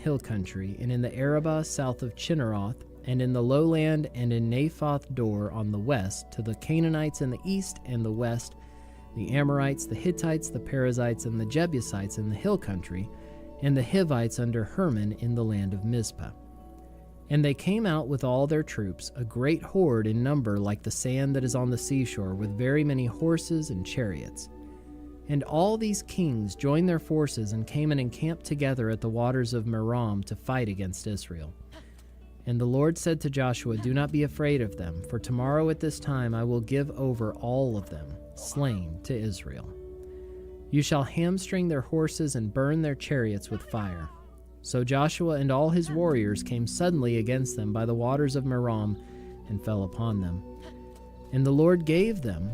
hill country, and in the Arabah south of Chinneroth, and in the lowland, and in Naphoth Dor on the west, to the Canaanites in the east and the west, the Amorites, the Hittites, the Perizzites, and the Jebusites in the hill country, and the Hivites under Hermon in the land of Mizpah. And they came out with all their troops, a great horde in number like the sand that is on the seashore, with very many horses and chariots. And all these kings joined their forces and came and encamped together at the waters of Merom to fight against Israel. And the Lord said to Joshua, "Do not be afraid of them, for tomorrow at this time I will give over all of them, slain, to Israel. You shall hamstring their horses and burn their chariots with fire." So Joshua and all his warriors came suddenly against them by the waters of Merom and fell upon them. And the Lord gave them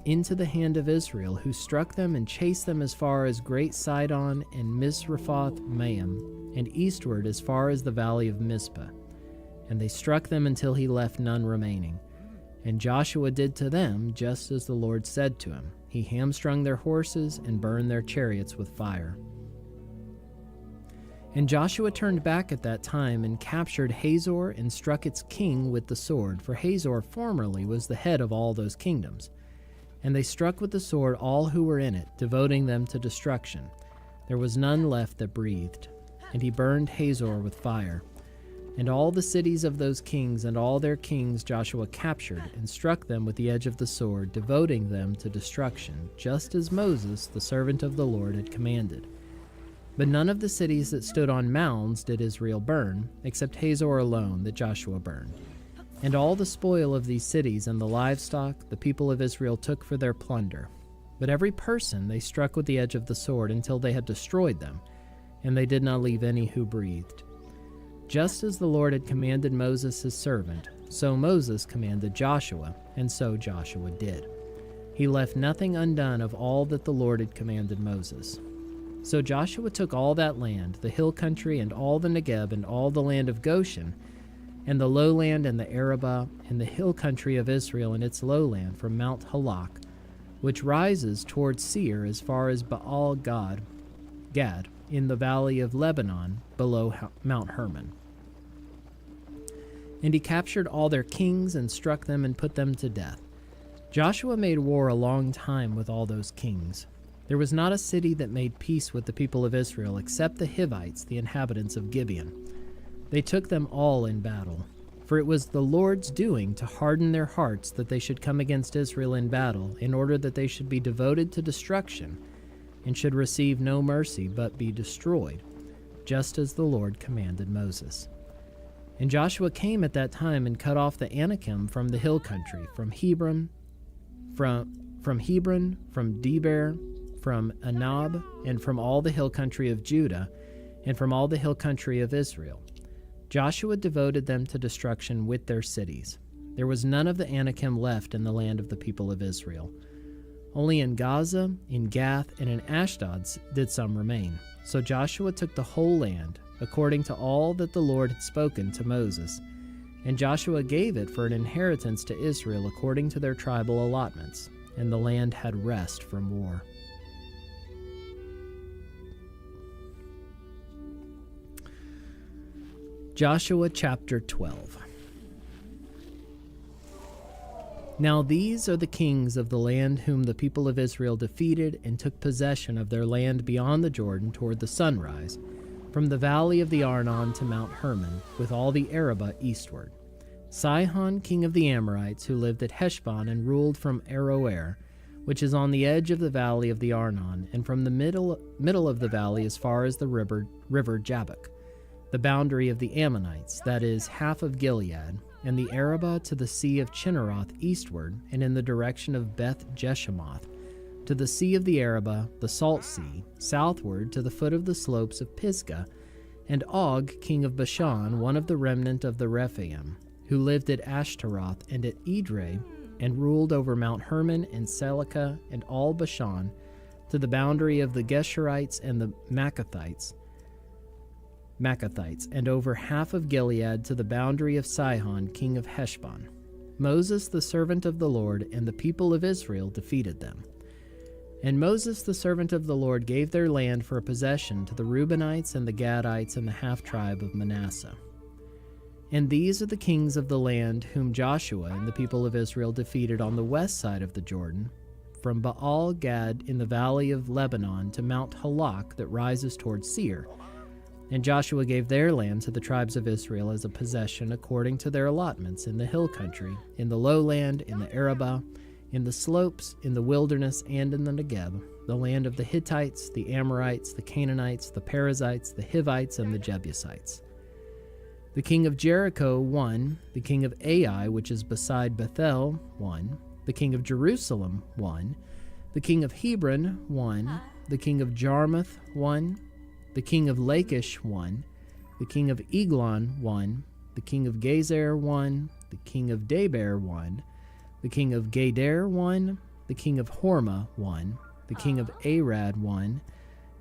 into the hand of Israel, who struck them and chased them as far as Great Sidon and Misrephoth-Maim, and eastward as far as the valley of Mizpah. And they struck them until he left none remaining. And Joshua did to them just as the Lord said to him. He hamstrung their horses and burned their chariots with fire. And Joshua turned back at that time and captured Hazor and struck its king with the sword, for Hazor formerly was the head of all those kingdoms. And they struck with the sword all who were in it, devoting them to destruction. There was none left that breathed. And he burned Hazor with fire. And all the cities of those kings and all their kings Joshua captured, and struck them with the edge of the sword, devoting them to destruction, just as Moses, the servant of the Lord, had commanded. But none of the cities that stood on mounds did Israel burn, except Hazor alone that Joshua burned. And all the spoil of these cities and the livestock the people of Israel took for their plunder. But every person they struck with the edge of the sword until they had destroyed them, and they did not leave any who breathed. Just as the Lord had commanded Moses his servant, so Moses commanded Joshua, and so Joshua did. He left nothing undone of all that the Lord had commanded Moses. So Joshua took all that land, the hill country, and all the Negeb, and all the land of Goshen, and the lowland, and the Arabah, and the hill country of Israel, and its lowland, from Mount Halak, which rises toward Seir as far as Baal-Gad, in the valley of Lebanon, below Mount Hermon. And he captured all their kings, and struck them, and put them to death. Joshua made war a long time with all those kings. There was not a city that made peace with the people of Israel, except the Hivites, the inhabitants of Gibeon. They took them all in battle. For it was the Lord's doing to harden their hearts that they should come against Israel in battle, in order that they should be devoted to destruction, and should receive no mercy, but be destroyed, just as the Lord commanded Moses. And Joshua came at that time and cut off the Anakim from the hill country, from Hebron, from Deber, from Anab, and from all the hill country of Judah, and from all the hill country of Israel. Joshua devoted them to destruction with their cities. There was none of the Anakim left in the land of the people of Israel. Only in Gaza, in Gath, and in Ashdod did some remain. So Joshua took the whole land, according to all that the Lord had spoken to Moses. And Joshua gave it for an inheritance to Israel according to their tribal allotments, and the land had rest from war. Joshua chapter 12. Now these are the kings of the land whom the people of Israel defeated and took possession of their land beyond the Jordan toward the sunrise, from the valley of the Arnon to Mount Hermon, with all the Arabah eastward. Sihon, king of the Amorites, who lived at Heshbon and ruled from Aroer, which is on the edge of the valley of the Arnon, and from the middle of the valley as far as the river Jabbok, the boundary of the Ammonites, that is, half of Gilead, and the Arabah to the sea of Chinneroth eastward, and in the direction of Beth-Jeshemoth, to the sea of the Arabah, the Salt Sea, southward to the foot of the slopes of Pisgah, and Og, king of Bashan, one of the remnant of the Rephaim, who lived at Ashtaroth and at Edrei, and ruled over Mount Hermon and Selecah and all Bashan, to the boundary of the Geshurites and the Maccathites, and over half of Gilead to the boundary of Sihon, king of Heshbon. Moses, the servant of the Lord, and the people of Israel defeated them. And Moses the servant of the Lord gave their land for a possession to the Reubenites and the Gadites and the half-tribe of Manasseh. And these are the kings of the land whom Joshua and the people of Israel defeated on the west side of the Jordan, from Baal-Gad in the valley of Lebanon to Mount Halak that rises towards Seir. And Joshua gave their land to the tribes of Israel as a possession according to their allotments in the hill country, in the lowland, in the Arabah, in the slopes, in the wilderness, and in the Negeb, the land of the Hittites, the Amorites, the Canaanites, the Perizzites, the Hivites, and the Jebusites. The king of Jericho won, the king of Ai, which is beside Bethel, won, the king of Jerusalem won, the king of Hebron won, the king of Jarmuth won, the king of Lachish won, the king of Eglon won, the king of Gezer won, the king of Deber won, the king of Gader won, the king of Hormah won, the king of Arad won,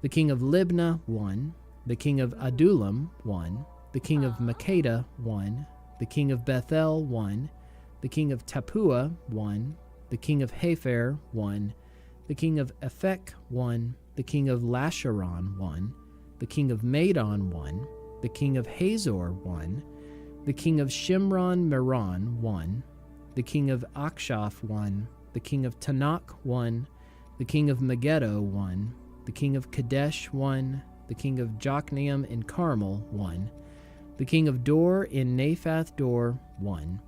the king of Libnah won, the king of Adullam won, the king of Makkedah won, the king of Bethel won, the king of Tappuah won, the king of Hepher won, the king of Ephek won, the king of Lasharon won, the king of Madon won, the king of Hazor won, the king of Shimron Meron won, the king of Akshaph won, the king of Tanakh won, the king of Megiddo won, the king of Kadesh won, the king of Jokneam in Carmel won, the king of Dor in Naphath Dor won,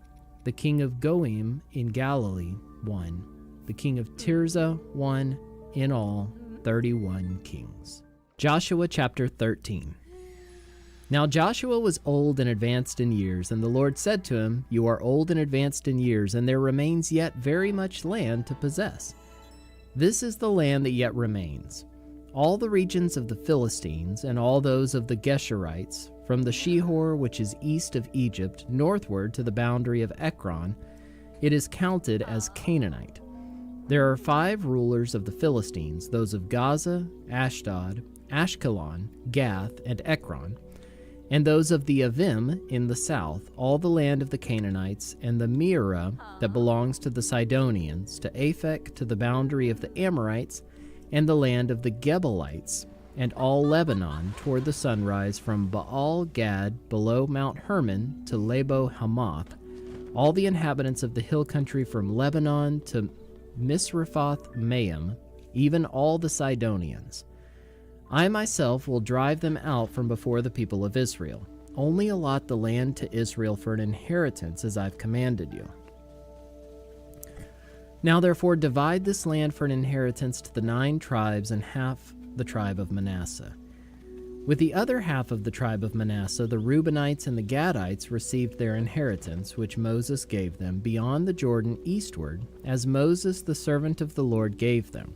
the king of Goim in Galilee won, the king of Tirzah won, in all 31 kings. Joshua chapter 13. Now Joshua was old and advanced in years, and the Lord said to him, You are old and advanced in years, and there remains yet very much land to possess. This is the land that yet remains, all the regions of the Philistines, and all those of the Geshurites, from the Shihor, which is east of Egypt, northward to the boundary of Ekron, it is counted as Canaanite. There are 5 rulers of the Philistines, those of Gaza, Ashdod, Ashkelon, Gath, and Ekron, and those of the Avim in the south, all the land of the Canaanites, and the Mearah that belongs to the Sidonians, to Aphek, to the boundary of the Amorites, and the land of the Gebalites, and all Lebanon toward the sunrise from Baal-Gad below Mount Hermon to Lebo-Hamath, all the inhabitants of the hill country from Lebanon to Misrephoth-Maim, even all the Sidonians. I myself will drive them out from before the people of Israel. Only allot the land to Israel for an inheritance as I've commanded you. Now therefore divide this land for an inheritance to the 9 tribes and half the tribe of Manasseh. With the other half of the tribe of Manasseh, the Reubenites and the Gadites received their inheritance, which Moses gave them, beyond the Jordan eastward, as Moses the servant of the Lord gave them.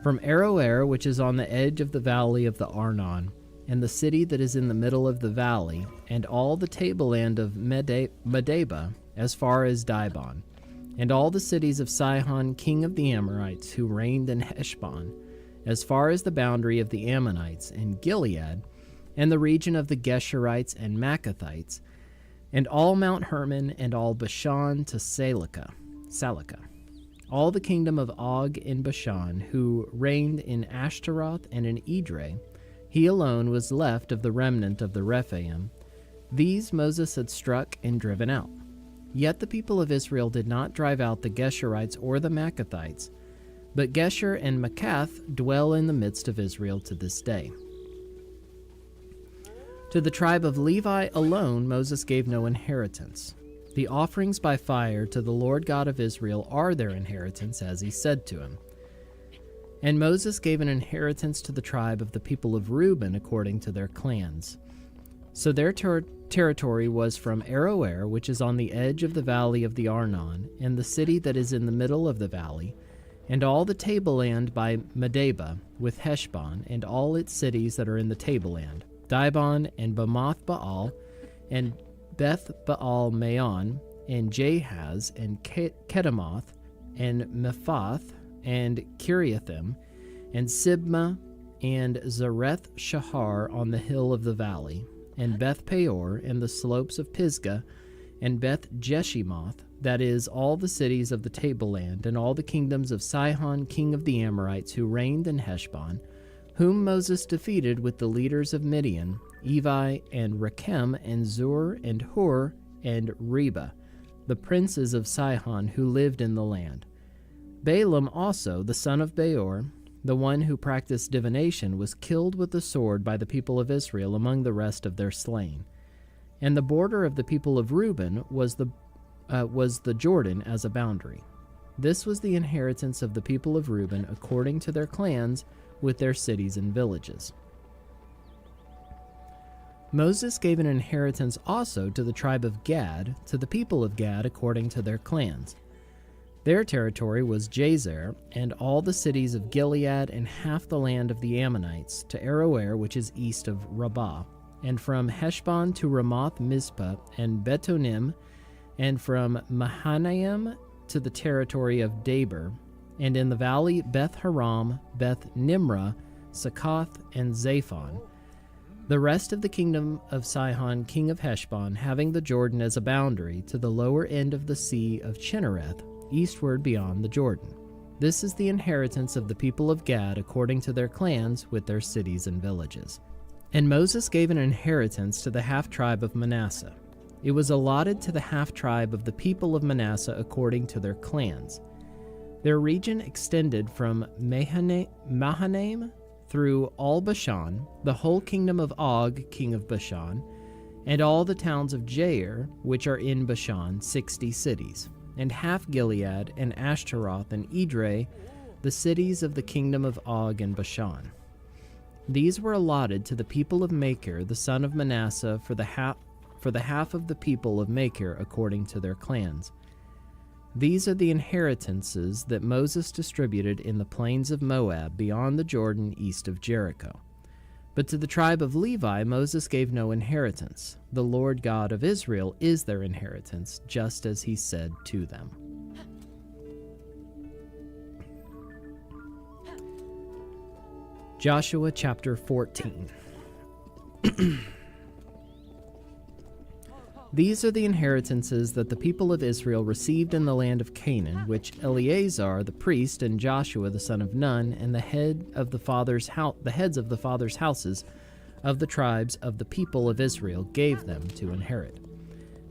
From Aroer, which is on the edge of the valley of the Arnon, and the city that is in the middle of the valley, and all the tableland of Medeba, as far as Dibon, and all the cities of Sihon, king of the Amorites, who reigned in Heshbon, as far as the boundary of the Ammonites, and Gilead, and the region of the Geshurites and Maccathites, and all Mount Hermon, and all Bashan to Salekah, all the kingdom of Og in Bashan, who reigned in Ashtaroth and in Edrei. He alone was left of the remnant of the Rephaim. These Moses had struck and driven out. Yet the people of Israel did not drive out the Geshurites or the Maccathites, but Gesher and Maccath dwell in the midst of Israel to this day. To the tribe of Levi alone Moses gave no inheritance. The offerings by fire to the Lord God of Israel are their inheritance, as he said to him. And Moses gave an inheritance to the tribe of the people of Reuben according to their clans. So their territory was from Aroer, which is on the edge of the valley of the Arnon, and the city that is in the middle of the valley, and all the tableland by Medeba, with Heshbon, and all its cities that are in the tableland, Dibon, and Bamoth Baal, and Beth Baal Maon, and Jahaz, and Kedemoth, and Mephath, and Kiriathim, and Sibmah, and Zareth Shahar on the hill of the valley, and Beth Peor, and the slopes of Pisgah, and Beth Jeshimoth, that is, all the cities of the tableland, and all the kingdoms of Sihon, king of the Amorites, who reigned in Heshbon, whom Moses defeated with the leaders of Midian, Evi, and Rechem, and Zur, and Hur, and Reba, the princes of Sihon who lived in the land. Balaam also, the son of Beor, the one who practiced divination, was killed with the sword by the people of Israel among the rest of their slain. And the border of the people of Reuben was the Jordan as a boundary. This was the inheritance of the people of Reuben according to their clans, with their cities and villages. Moses gave an inheritance also to the tribe of Gad, to the people of Gad according to their clans. Their territory was Jazer, and all the cities of Gilead, and half the land of the Ammonites, to Aroer, which is east of Rabbah, and from Heshbon to Ramoth Mizpah, and Betonim, and from Mahanaim to the territory of Debir, and in the valley Beth Haram, Beth Nimrah, Succoth, and Zaphon. The rest of the kingdom of Sihon, king of Heshbon, having the Jordan as a boundary to the lower end of the sea of Chinnereth, eastward beyond the Jordan. This is the inheritance of the people of Gad according to their clans, with their cities and villages. And Moses gave an inheritance to the half-tribe of Manasseh. It was allotted to the half-tribe of the people of Manasseh according to their clans. Their region extended from Mahanaim through all Bashan, the whole kingdom of Og, king of Bashan, and all the towns of Jair, which are in Bashan, 60 cities, and half Gilead, and Ashtaroth, and Edrei, the cities of the kingdom of Og and Bashan. These were allotted to the people of Machir, the son of Manasseh, for the half of the people of Machir according to their clans. These are the inheritances that Moses distributed in the plains of Moab beyond the Jordan east of Jericho. But to the tribe of Levi Moses gave no inheritance. The Lord God of Israel is their inheritance, just as he said to them. Joshua chapter 14. These are the inheritances that the people of Israel received in the land of Canaan, which Eleazar the priest and Joshua the son of Nun and the heads of the fathers' houses of the tribes of the people of Israel gave them to inherit.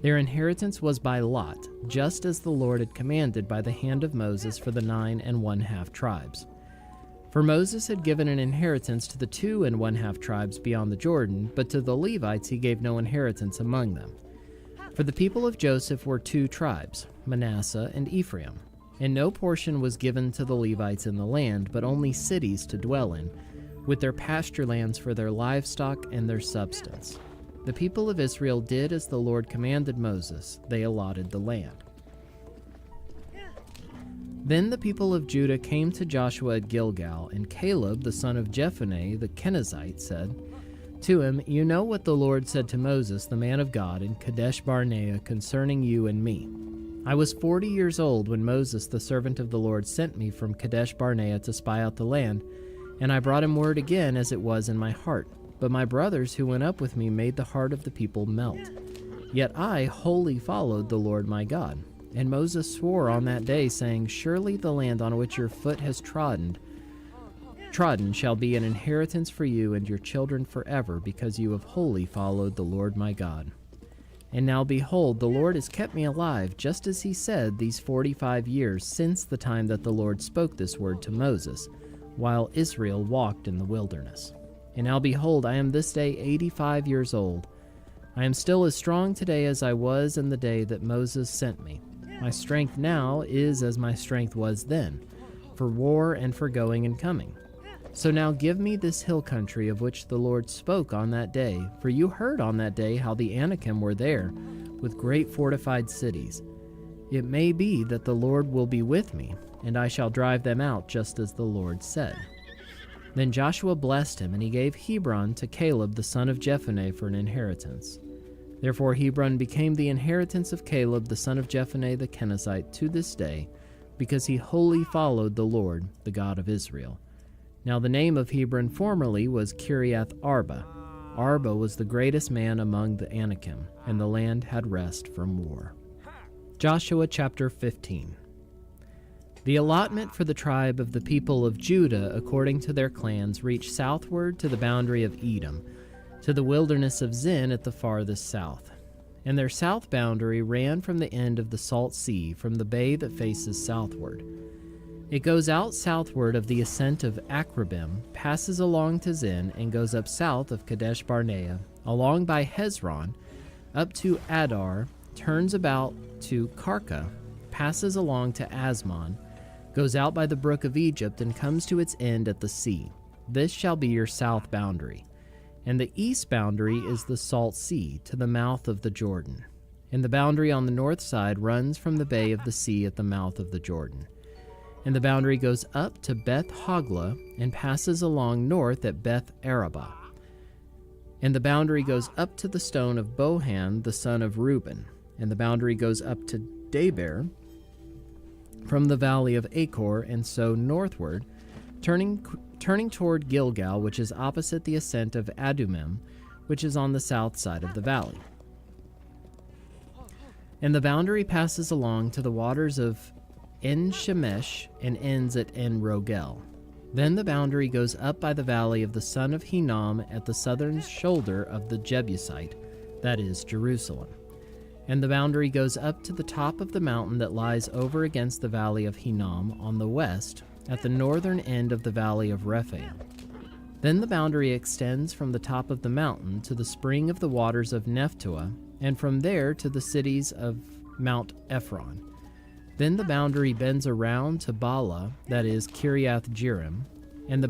Their inheritance was by lot, just as the Lord had commanded by the hand of Moses for the 9 1/2 tribes. For Moses had given an inheritance to the 2 1/2 tribes beyond the Jordan, but to the Levites he gave no inheritance among them. For the people of Joseph were 2 tribes, Manasseh and Ephraim, and no portion was given to the Levites in the land, but only cities to dwell in, with their pasture lands for their livestock and their substance. The people of Israel did as the Lord commanded Moses. They allotted the land. Then the people of Judah came to Joshua at Gilgal, and Caleb, the son of Jephunneh the Kenizzite, said to him, "You know what the Lord said to Moses, the man of God, in Kadesh Barnea concerning you and me. I was 40 years old when Moses, the servant of the Lord, sent me from Kadesh Barnea to spy out the land, and I brought him word again as it was in my heart. But my brothers who went up with me made the heart of the people melt. Yet I wholly followed the Lord my God. And Moses swore on that day, saying, Surely the land on which your foot has trodden shall be an inheritance for you and your children forever, because you have wholly followed the Lord my God. And now behold, the Lord has kept me alive, just as he said, these 45 years since the time that the Lord spoke this word to Moses, while Israel walked in the wilderness. And now behold, I am this day 85 years old. I am still as strong today as I was in the day that Moses sent me. My strength now is as my strength was then, for war and for going and coming. So now give me this hill country of which the Lord spoke on that day, for you heard on that day how the Anakim were there, with great fortified cities. It may be that the Lord will be with me, and I shall drive them out just as the Lord said." Then Joshua blessed him, and he gave Hebron to Caleb the son of Jephunneh for an inheritance. Therefore Hebron became the inheritance of Caleb the son of Jephunneh the Kenizzite to this day, because he wholly followed the Lord, the God of Israel. Now the name of Hebron formerly was Kiriath Arba. Arba was the greatest man among the Anakim, and the land had rest from war. Joshua chapter 15. The allotment for the tribe of the people of Judah according to their clans reached southward to the boundary of Edom, to the wilderness of Zin at the farthest south. And their south boundary ran from the end of the Salt Sea, from the bay that faces southward. It goes out southward of the ascent of Akrabim, passes along to Zin, and goes up south of Kadesh Barnea, along by Hezron, up to Adar, turns about to Karka, passes along to Asmon, goes out by the brook of Egypt, and comes to its end at the sea. This shall be your south boundary. And the east boundary is the Salt Sea, to the mouth of the Jordan. And the boundary on the north side runs from the bay of the sea at the mouth of the Jordan. And the boundary goes up to Beth Hogla, and passes along north at Beth Arabah. And the boundary goes up to the stone of Bohan, the son of Reuben. And the boundary goes up to Deber, from the valley of Achor, and so northward, turning toward Gilgal, which is opposite the ascent of Adumim, which is on the south side of the valley. And the boundary passes along to the waters of En-Shemesh and ends at En-Rogel. Then the boundary goes up by the valley of the son of Hinnom at the southern shoulder of the Jebusite, that is, Jerusalem. And the boundary goes up to the top of the mountain that lies over against the valley of Hinnom on the west, at the northern end of the valley of Rephaim. Then the boundary extends from the top of the mountain to the spring of the waters of Nephtoah, and from there to the cities of Mount Ephron. Then the boundary bends around to Bala, that is, Kiriath Jearim, and the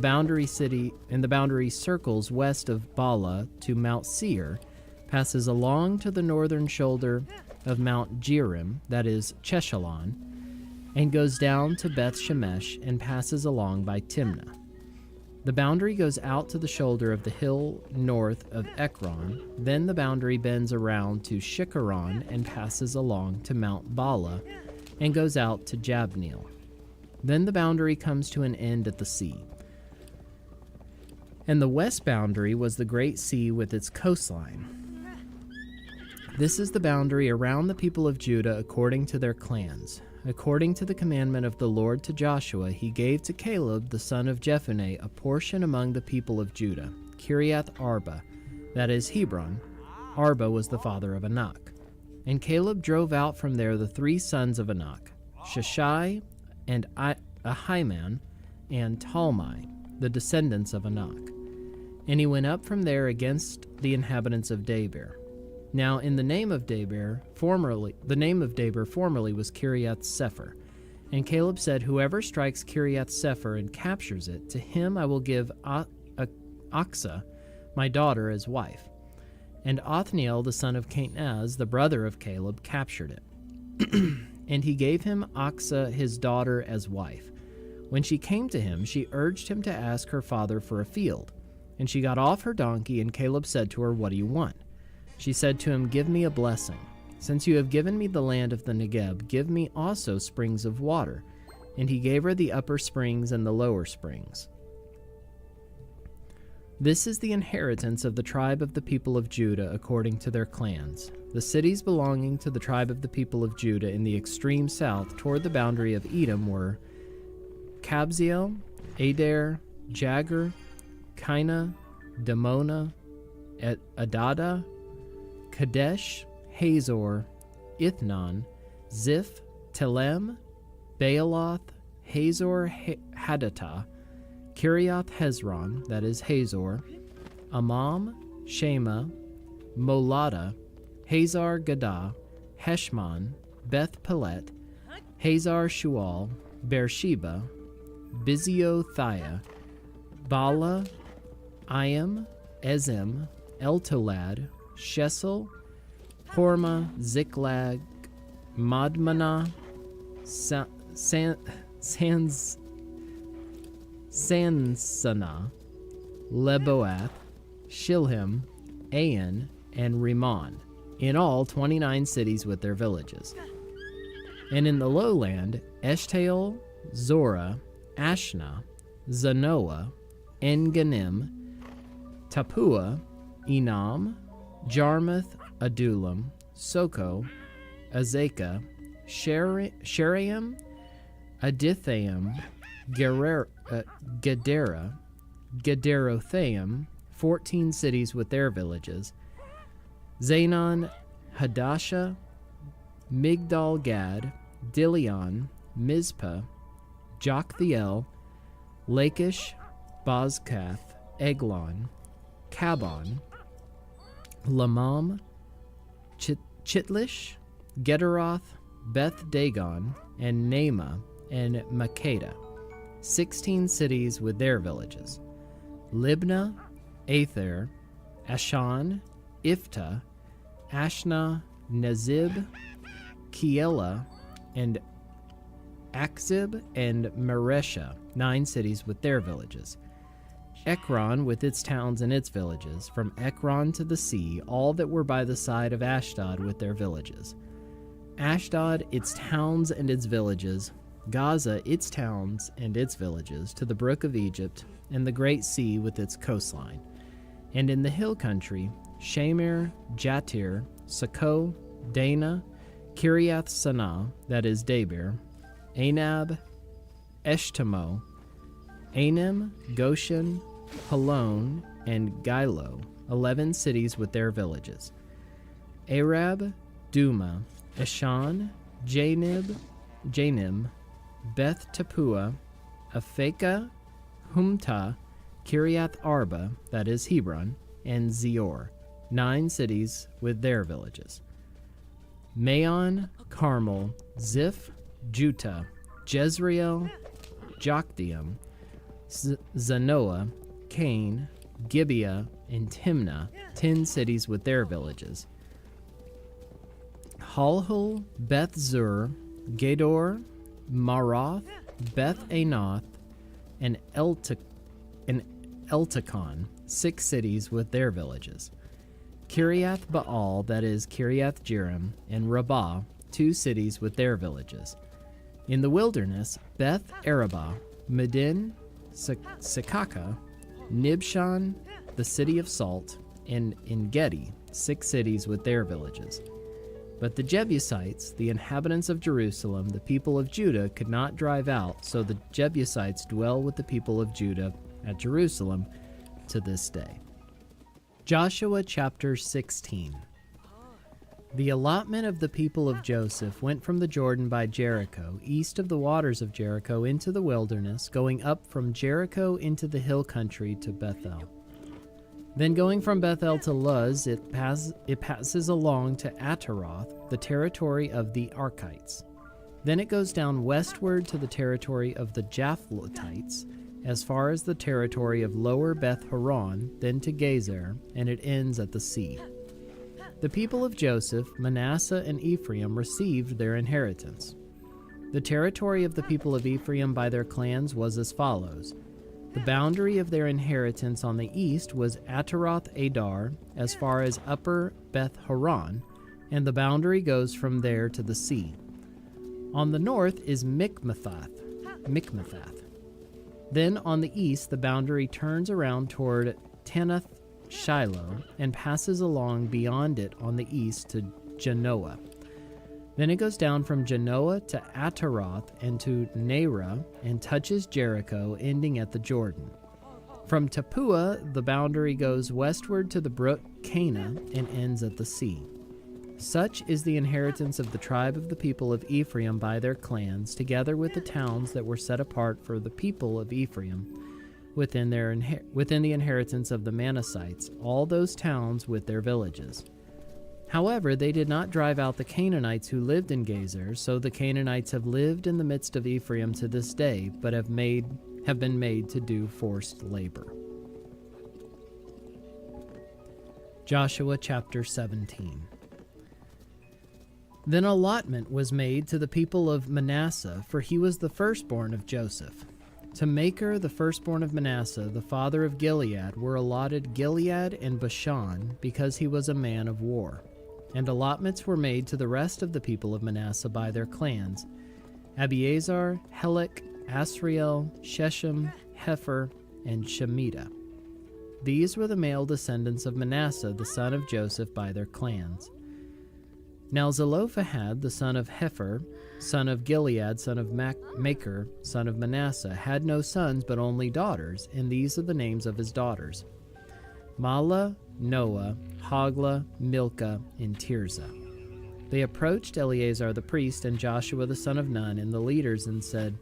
boundary circles west of Bala to Mount Seir, passes along to the northern shoulder of Mount Jearim, that is, Cheshalon, and goes down to Beth Shemesh and passes along by Timnah. The boundary goes out to the shoulder of the hill north of Ekron. Then the boundary bends around to Shikharon and passes along to Mount Bala and goes out to Jabneel. Then the boundary comes to an end at the sea. And the west boundary was the great sea with its coastline. This is the boundary around the people of Judah according to their clans. According to the commandment of the Lord to Joshua, he gave to Caleb the son of Jephunneh a portion among the people of Judah, Kiriath Arba, that is Hebron. Arba was the father of Anak. And Caleb drove out from there the three sons of Anak, Sheshai and Ahiman and Talmai, the descendants of Anak. And he went up from there against the inhabitants of Debir. Now in the name of Debir formerly was Kiriath Sepher. And Caleb said, whoever strikes Kiriath Sepher and captures it, to him I will give Achsah, my daughter, as wife. And Othniel, the son of Kenaz, the brother of Caleb, captured it. And he gave him Achsah, his daughter, as wife. When she came to him, she urged him to ask her father for a field. And she got off her donkey, and Caleb said to her, what do you want? She said to him, give me a blessing. Since you have given me the land of the Negeb, give me also springs of water. And he gave her the upper springs and the lower springs. This is the inheritance of the tribe of the people of Judah according to their clans. The cities belonging to the tribe of the people of Judah in the extreme south toward the boundary of Edom were Kabzeel, Adair, Jagur, Kina, Damona, Adada, Kadesh, Hazor, Ithnan, Ziph, Telem, Baaloth, Hazor Hadattah, Kiriath Hezron, that is Hazor, Amam, Shema, Molada, Hazar Gadah, Heshmon, Beth Pelet, Hazar Shual, Beersheba, Biziothia, Bala, Ayam, Ezem, Eltolad, Shesel, Horma, Ziklag, Madmanah, Sansana, Leboath, Shilhim, Ain, and Rimmon, in all 29 cities with their villages. And in the lowland, Eshtaol, Zorah, Ashna, Zanoah, En-Ganim, Tapua, Enam, Jarmuth, Adullam, Soko, Azekah, Sheraim, Adithaim, Gedera, Gederothaim, 14 cities with their villages, Zanon, Hadasha, Migdal-Gad, Dilion, Mizpah, Joktheel, Lachish, Bozkath, Eglon, Kabon, Lamam, Chitlish, Gederoth, Beth Dagon, and Naamah, and Makkedah, 16 cities with their villages, Libnah, Aether, Ashan, Iftah, Ashna, Nezib, Keilah, and Akzib, and Maresha, 9 cities with their villages. Ekron with its towns and its villages, from Ekron to the sea, all that were by the side of Ashdod with their villages. Ashdod, its towns and its villages, Gaza, its towns and its villages, to the brook of Egypt, and the great sea with its coastline. And in the hill country, Shamir, Jatir, Sako, Dana, Kiriath Sanah, that is Debir, Anab, Eshtemo, Anim, Goshen, Halon, and Gilo, 11 cities with their villages. Arab, Duma, Eshan, Janim, Beth Tapua, Aphekah, Humta, Kiriath Arba, that is Hebron, and Zior, 9 cities with their villages. Maon, Carmel, Ziph, Juta, Jezreel, Jokdeam, Zanoah, Cain, Gibeah, and Timnah, 10 cities with their villages. Halhul, Beth Zur, Gedor, Maroth, Beth Anath, and Eltekon, 6 cities with their villages. Kiriath Baal, that is Kiriath Jearim, and Rabbah, 2 cities with their villages. In the wilderness, Beth Arabah, Medin, Sekaka, Nibshan, the city of salt, and En-Gedi, 6 cities with their villages. But the Jebusites, the inhabitants of Jerusalem, the people of Judah, could not drive out, so the Jebusites dwell with the people of Judah at Jerusalem to this day. Joshua chapter 16. The allotment of the people of Joseph went from the Jordan by Jericho, east of the waters of Jericho, into the wilderness, going up from Jericho into the hill country to Bethel. Then going from Bethel to Luz, it passes along to Ataroth, the territory of the Archites. Then it goes down westward to the territory of the Japhletites, as far as the territory of Lower Beth Horon, then to Gezer, and it ends at the sea. The people of Joseph, Manasseh, and Ephraim received their inheritance. The territory of the people of Ephraim by their clans was as follows. The boundary of their inheritance on the east was Ataroth Adar, as far as Upper Beth Horon, and the boundary goes from there to the sea. On the north is Mikmethath. Then on the east the boundary turns around toward Tanath Shiloh and passes along beyond it on the east to Janoah. Then it goes down from Janoah to Ataroth and to Nerah and touches Jericho, ending at the Jordan. From Tapua, the boundary goes westward to the brook Cana and ends at the sea. Such is the inheritance of the tribe of the people of Ephraim by their clans, together with the towns that were set apart for the people of Ephraim within the inheritance of the Manassites, all those towns with their villages. However, they did not drive out the Canaanites who lived in Gezer, so the Canaanites have lived in the midst of Ephraim to this day, but have been made to do forced labor. Joshua chapter 17. Then allotment was made to the people of Manasseh, for he was the firstborn of Joseph. To Machir, the firstborn of Manasseh, the father of Gilead, were allotted Gilead and Bashan, because he was a man of war. And allotments were made to the rest of the people of Manasseh by their clans: Abiezer, Helek, Asriel, Shechem, Hepher, and Shemida. These were the male descendants of Manasseh, the son of Joseph, by their clans. Now Zelophehad, the son of Hepher, son of Gilead, son of Machir, son of Manasseh, had no sons but only daughters, and these are the names of his daughters: Mahlah, Noah, Hoglah, Milcah, and Tirzah. They approached Eleazar the priest and Joshua the son of Nun and the leaders and said,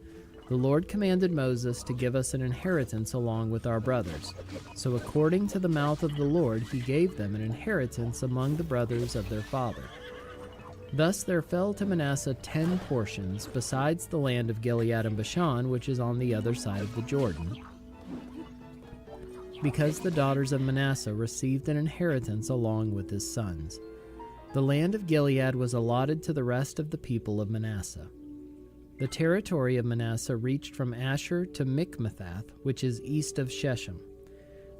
"The Lord commanded Moses to give us an inheritance along with our brothers. So according to the mouth of the Lord, he gave them an inheritance among the brothers of their father." Thus there fell to Manasseh 10 portions, besides the land of Gilead and Bashan, which is on the other side of the Jordan, because the daughters of Manasseh received an inheritance along with his sons. The land of Gilead was allotted to the rest of the people of Manasseh. The territory of Manasseh reached from Asher to Michmethath, which is east of Shechem.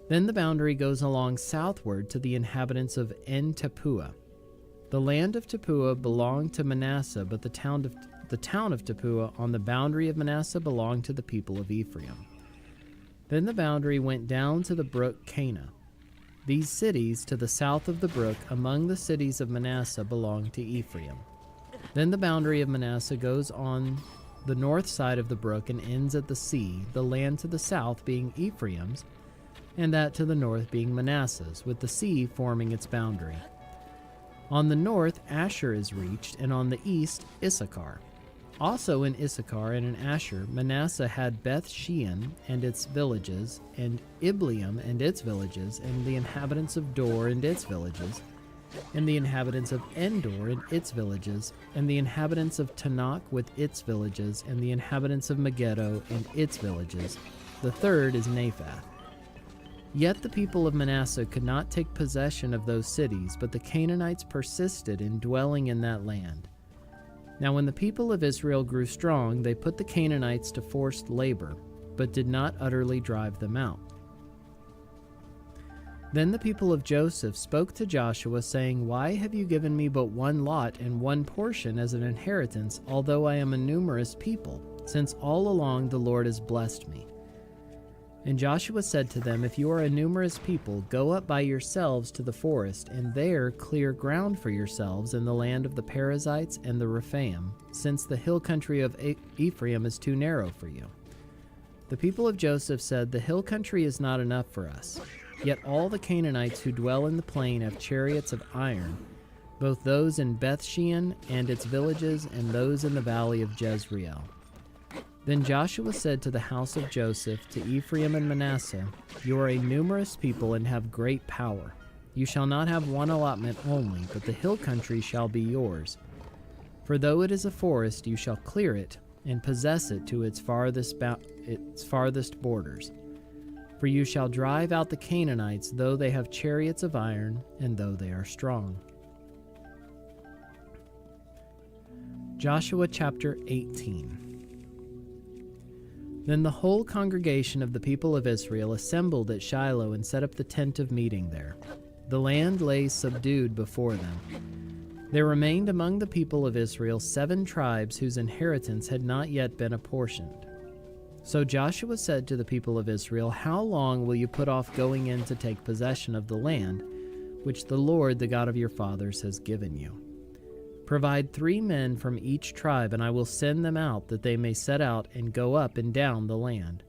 Then the boundary goes along southward to the inhabitants of En-Tappuah. The land of Tappuah belonged to Manasseh, but the town of Tappuah on the boundary of Manasseh belonged to the people of Ephraim. Then the boundary went down to the brook Cana. These cities to the south of the brook among the cities of Manasseh belonged to Ephraim. Then the boundary of Manasseh goes on the north side of the brook and ends at the sea, the land to the south being Ephraim's, and that to the north being Manasseh's, with the sea forming its boundary. On the north, Asher is reached, and on the east, Issachar. Also in Issachar and in Asher, Manasseh had Beth-shean and its villages, and Ibleam and its villages, and the inhabitants of Dor and its villages, and the inhabitants of Endor and its villages, and the inhabitants of Tanakh with its villages, and the inhabitants of Megiddo and its villages. The third is Naphath. Yet the people of Manasseh could not take possession of those cities, but the Canaanites persisted in dwelling in that land. Now when the people of Israel grew strong, they put the Canaanites to forced labor, but did not utterly drive them out. Then the people of Joseph spoke to Joshua, saying, "Why have you given me but one lot and one portion as an inheritance, although I am a numerous people, since all along the Lord has blessed me?" And Joshua said to them, "If you are a numerous people, go up by yourselves to the forest, and there clear ground for yourselves in the land of the Perizzites and the Rephaim, since the hill country of Ephraim is too narrow for you." The people of Joseph said, "The hill country is not enough for us. Yet all the Canaanites who dwell in the plain have chariots of iron, both those in Beth-shean and its villages, and those in the valley of Jezreel." Then Joshua said to the house of Joseph, to Ephraim and Manasseh, "You are a numerous people and have great power. You shall not have one allotment only, but the hill country shall be yours. For though it is a forest, you shall clear it and possess it to its farthest borders. For you shall drive out the Canaanites, though they have chariots of iron, and though they are strong." Joshua chapter 18. Then the whole congregation of the people of Israel assembled at Shiloh and set up the tent of meeting there. The land lay subdued before them. There remained among the people of Israel 7 tribes whose inheritance had not yet been apportioned. So Joshua said to the people of Israel, "How long will you put off going in to take possession of the land, which the Lord, the God of your fathers, has given you? Provide 3 men from each tribe, and I will send them out, that they may set out and go up and down the land.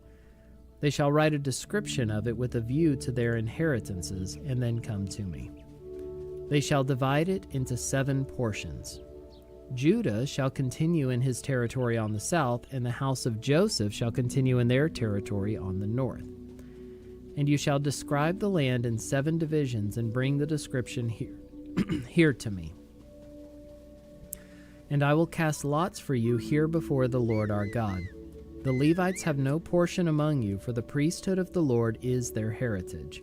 They shall write a description of it with a view to their inheritances, and then come to me. They shall divide it into 7 portions. Judah shall continue in his territory on the south, and the house of Joseph shall continue in their territory on the north. And you shall describe the land in 7 divisions, and bring the description here to me. And I will cast lots for you here before the Lord our God. The Levites have no portion among you, for the priesthood of the Lord is their heritage.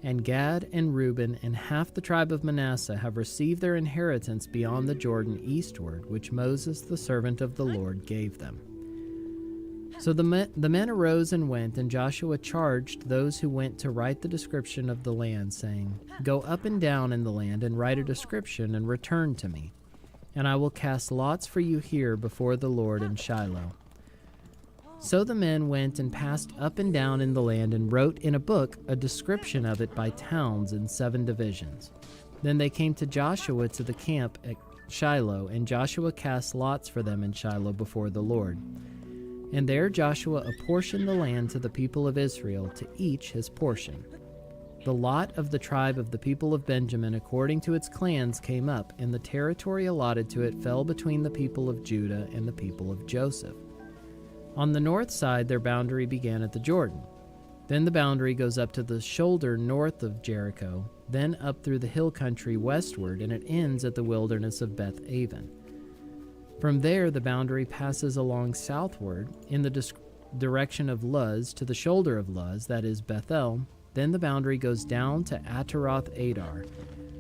And Gad and Reuben and half the tribe of Manasseh have received their inheritance beyond the Jordan eastward, which Moses the servant of the Lord gave them." So the men arose and went, and Joshua charged those who went to write the description of the land, saying, "Go up and down in the land, and write a description, and return to me. And I will cast lots for you here before the Lord in Shiloh." So the men went and passed up and down in the land, and wrote in a book a description of it by towns in 7 divisions. Then they came to Joshua to the camp at Shiloh, and Joshua cast lots for them in Shiloh before the Lord. And there Joshua apportioned the land to the people of Israel, to each his portion. The lot of the tribe of the people of Benjamin according to its clans came up, and the territory allotted to it fell between the people of Judah and the people of Joseph. On the north side their boundary began at the Jordan. Then the boundary goes up to the shoulder north of Jericho, then up through the hill country westward, and it ends at the wilderness of Beth Aven. From there the boundary passes along southward in the direction of Luz to the shoulder of Luz, that is Bethel. Then the boundary goes down to Ataroth Adar,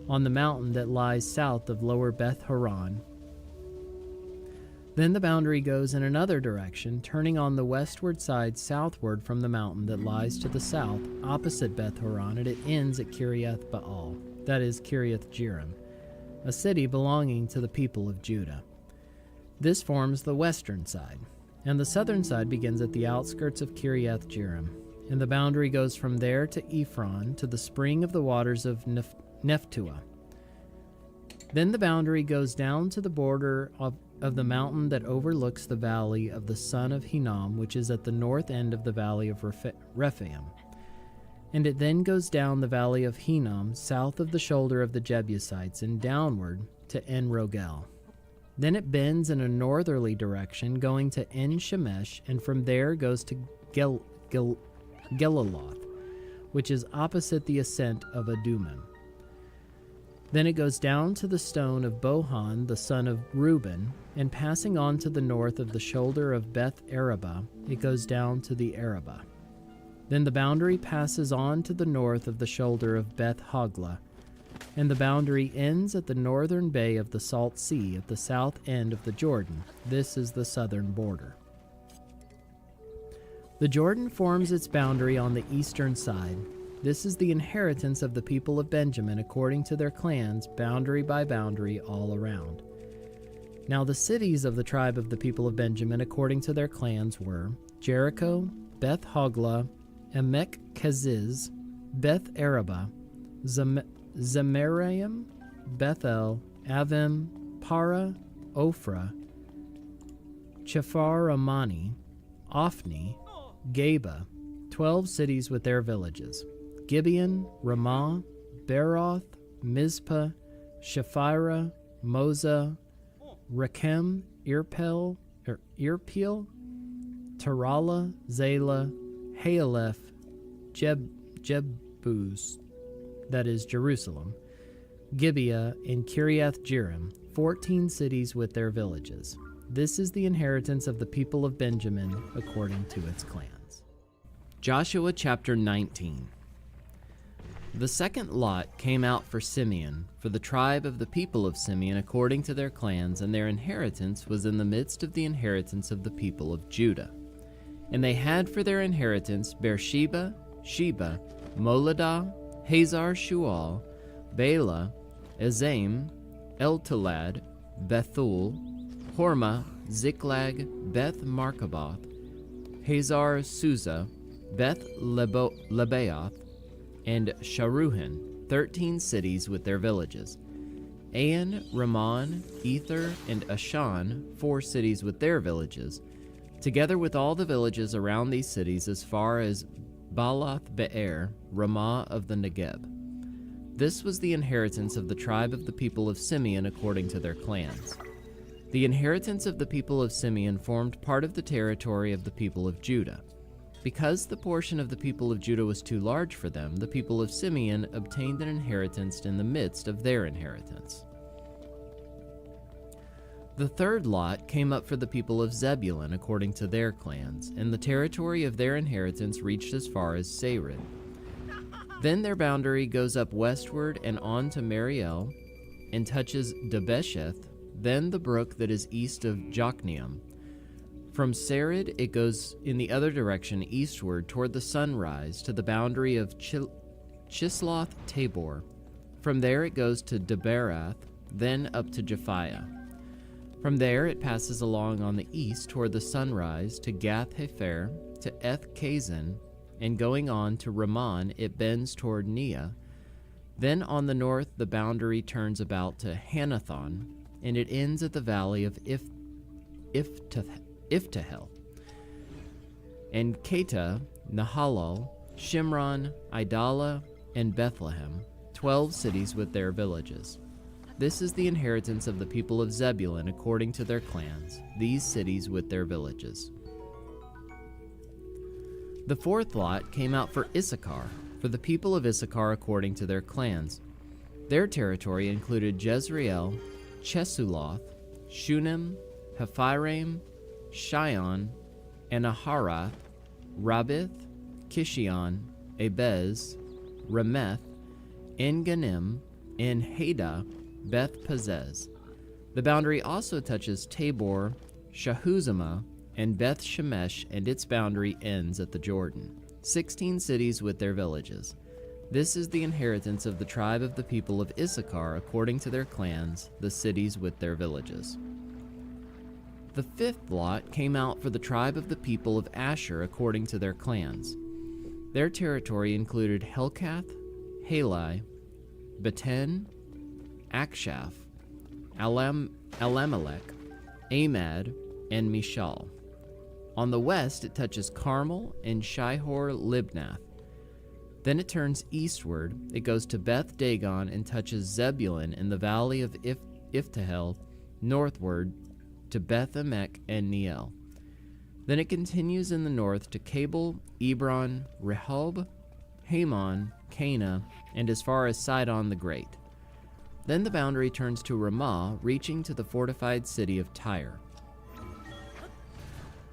on the mountain that lies south of lower Beth Horon. Then the boundary goes in another direction, turning on the westward side southward from the mountain that lies to the south, opposite Beth Horon, and it ends at Kiriath Baal, that is Kiriath Jearim, a city belonging to the people of Judah. This forms the western side, and the southern side begins at the outskirts of Kiriath Jearim. And the boundary goes from there to Ephron, to the spring of the waters of Nephtuah. Then the boundary goes down to the border of the mountain that overlooks the valley of the son of Hinnom, which is at the north end of the valley of Rephaim. And it then goes down the valley of Hinnom, south of the shoulder of the Jebusites, and downward to En Rogel. Then it bends in a northerly direction, going to En Shemesh, and from there goes to Geliloth, which is opposite the ascent of Adumim. Then it goes down to the stone of Bohan, the son of Reuben, and passing on to the north of the shoulder of Beth Arabah, it goes down to the Arabah. Then the boundary passes on to the north of the shoulder of Beth Hoglah, and the boundary ends at the northern bay of the Salt Sea at the south end of the Jordan. This is the southern border. The Jordan forms its boundary on the eastern side. This is the inheritance of the people of Benjamin according to their clans, boundary by boundary all around. Now the cities of the tribe of the people of Benjamin according to their clans were Jericho, Beth Hoglah, Emek Keziz, Beth Arabah, Zemaraim, Bethel, Avim, Para, Ophrah, Chephar-Amani, Ophni, Geba, 12 cities with their villages, Gibeon, Ramah, Beroth, Mizpah, Shephirah, Moza, Rechem, Irpeel, Tarala, Zela, Haaleph, Jebus, that is Jerusalem, Gibeah, and Kiriath Jearim, 14 cities with their villages. This is the inheritance of the people of Benjamin according to its clans. Joshua chapter 19. The second lot came out for Simeon, for the tribe of the people of Simeon according to their clans, and their inheritance was in the midst of the inheritance of the people of Judah. And they had for their inheritance Beersheba, Sheba, Moladah, Hazar Shual, Bela, Ezaim, Eltolad, Bethul, Hormah, Ziklag, Beth Markaboth, Hazar Susa, Beth Lebaoth, and Sharuhen, 13 cities with their villages. Ain, Ramon, Ether, and Ashan, 4 cities with their villages, together with all the villages around these cities as far as Baalath Be'er, Ramah of the Negeb. This was the inheritance of the tribe of the people of Simeon according to their clans. The inheritance of the people of Simeon formed part of the territory of the people of Judah. Because the portion of the people of Judah was too large for them, the people of Simeon obtained an inheritance in the midst of their inheritance. The third lot came up for the people of Zebulun according to their clans, and the territory of their inheritance reached as far as Sarid. Then their boundary goes up westward and on to Mariel, and touches Debesheth, then the brook that is east of Jokneam. From Sarid it goes in the other direction eastward toward the sunrise to the boundary of Chisloth Tabor. From there it goes to Deberath, then up to Japhiah. From there it passes along on the east toward the sunrise to Gath-Hefer, to Eth-Kazin, and going on to Ramon it bends toward Neah. Then on the north the boundary turns about to Hanathon, and it ends at the valley of Iftahel. And Ketah, Nahalal, Shimron, Idalah, and Bethlehem, 12 cities with their villages. This is the inheritance of the people of Zebulun according to their clans, these cities with their villages. The fourth lot came out for Issachar, for the people of Issachar according to their clans. Their territory included Jezreel, Chesuloth, Shunem, Haphiraim, Shion, Anaharath, Rabith, Kishion, Abez, Remeth, En-Ganim, En-Hadah, Beth-Pazez. The boundary also touches Tabor, Shahuzamah, and Beth-Shemesh, and its boundary ends at the Jordan. 16 cities with their villages. This is the inheritance of the tribe of the people of Issachar according to their clans, the cities with their villages. The fifth lot came out for the tribe of the people of Asher according to their clans. Their territory included Helkath, Halai, Beten, Akshaph, Alamelech, Amad, and Mishal. On the west it touches Carmel and Shihor-Libnath. Then it turns eastward, it goes to Beth Dagon and touches Zebulun in the valley of Iftahel, northward to Beth Emek and Neiel. Then it continues in the north to Cabul, Ebron, Rehob, Hamon, Cana, and as far as Sidon the Great. Then the boundary turns to Ramah, reaching to the fortified city of Tyre.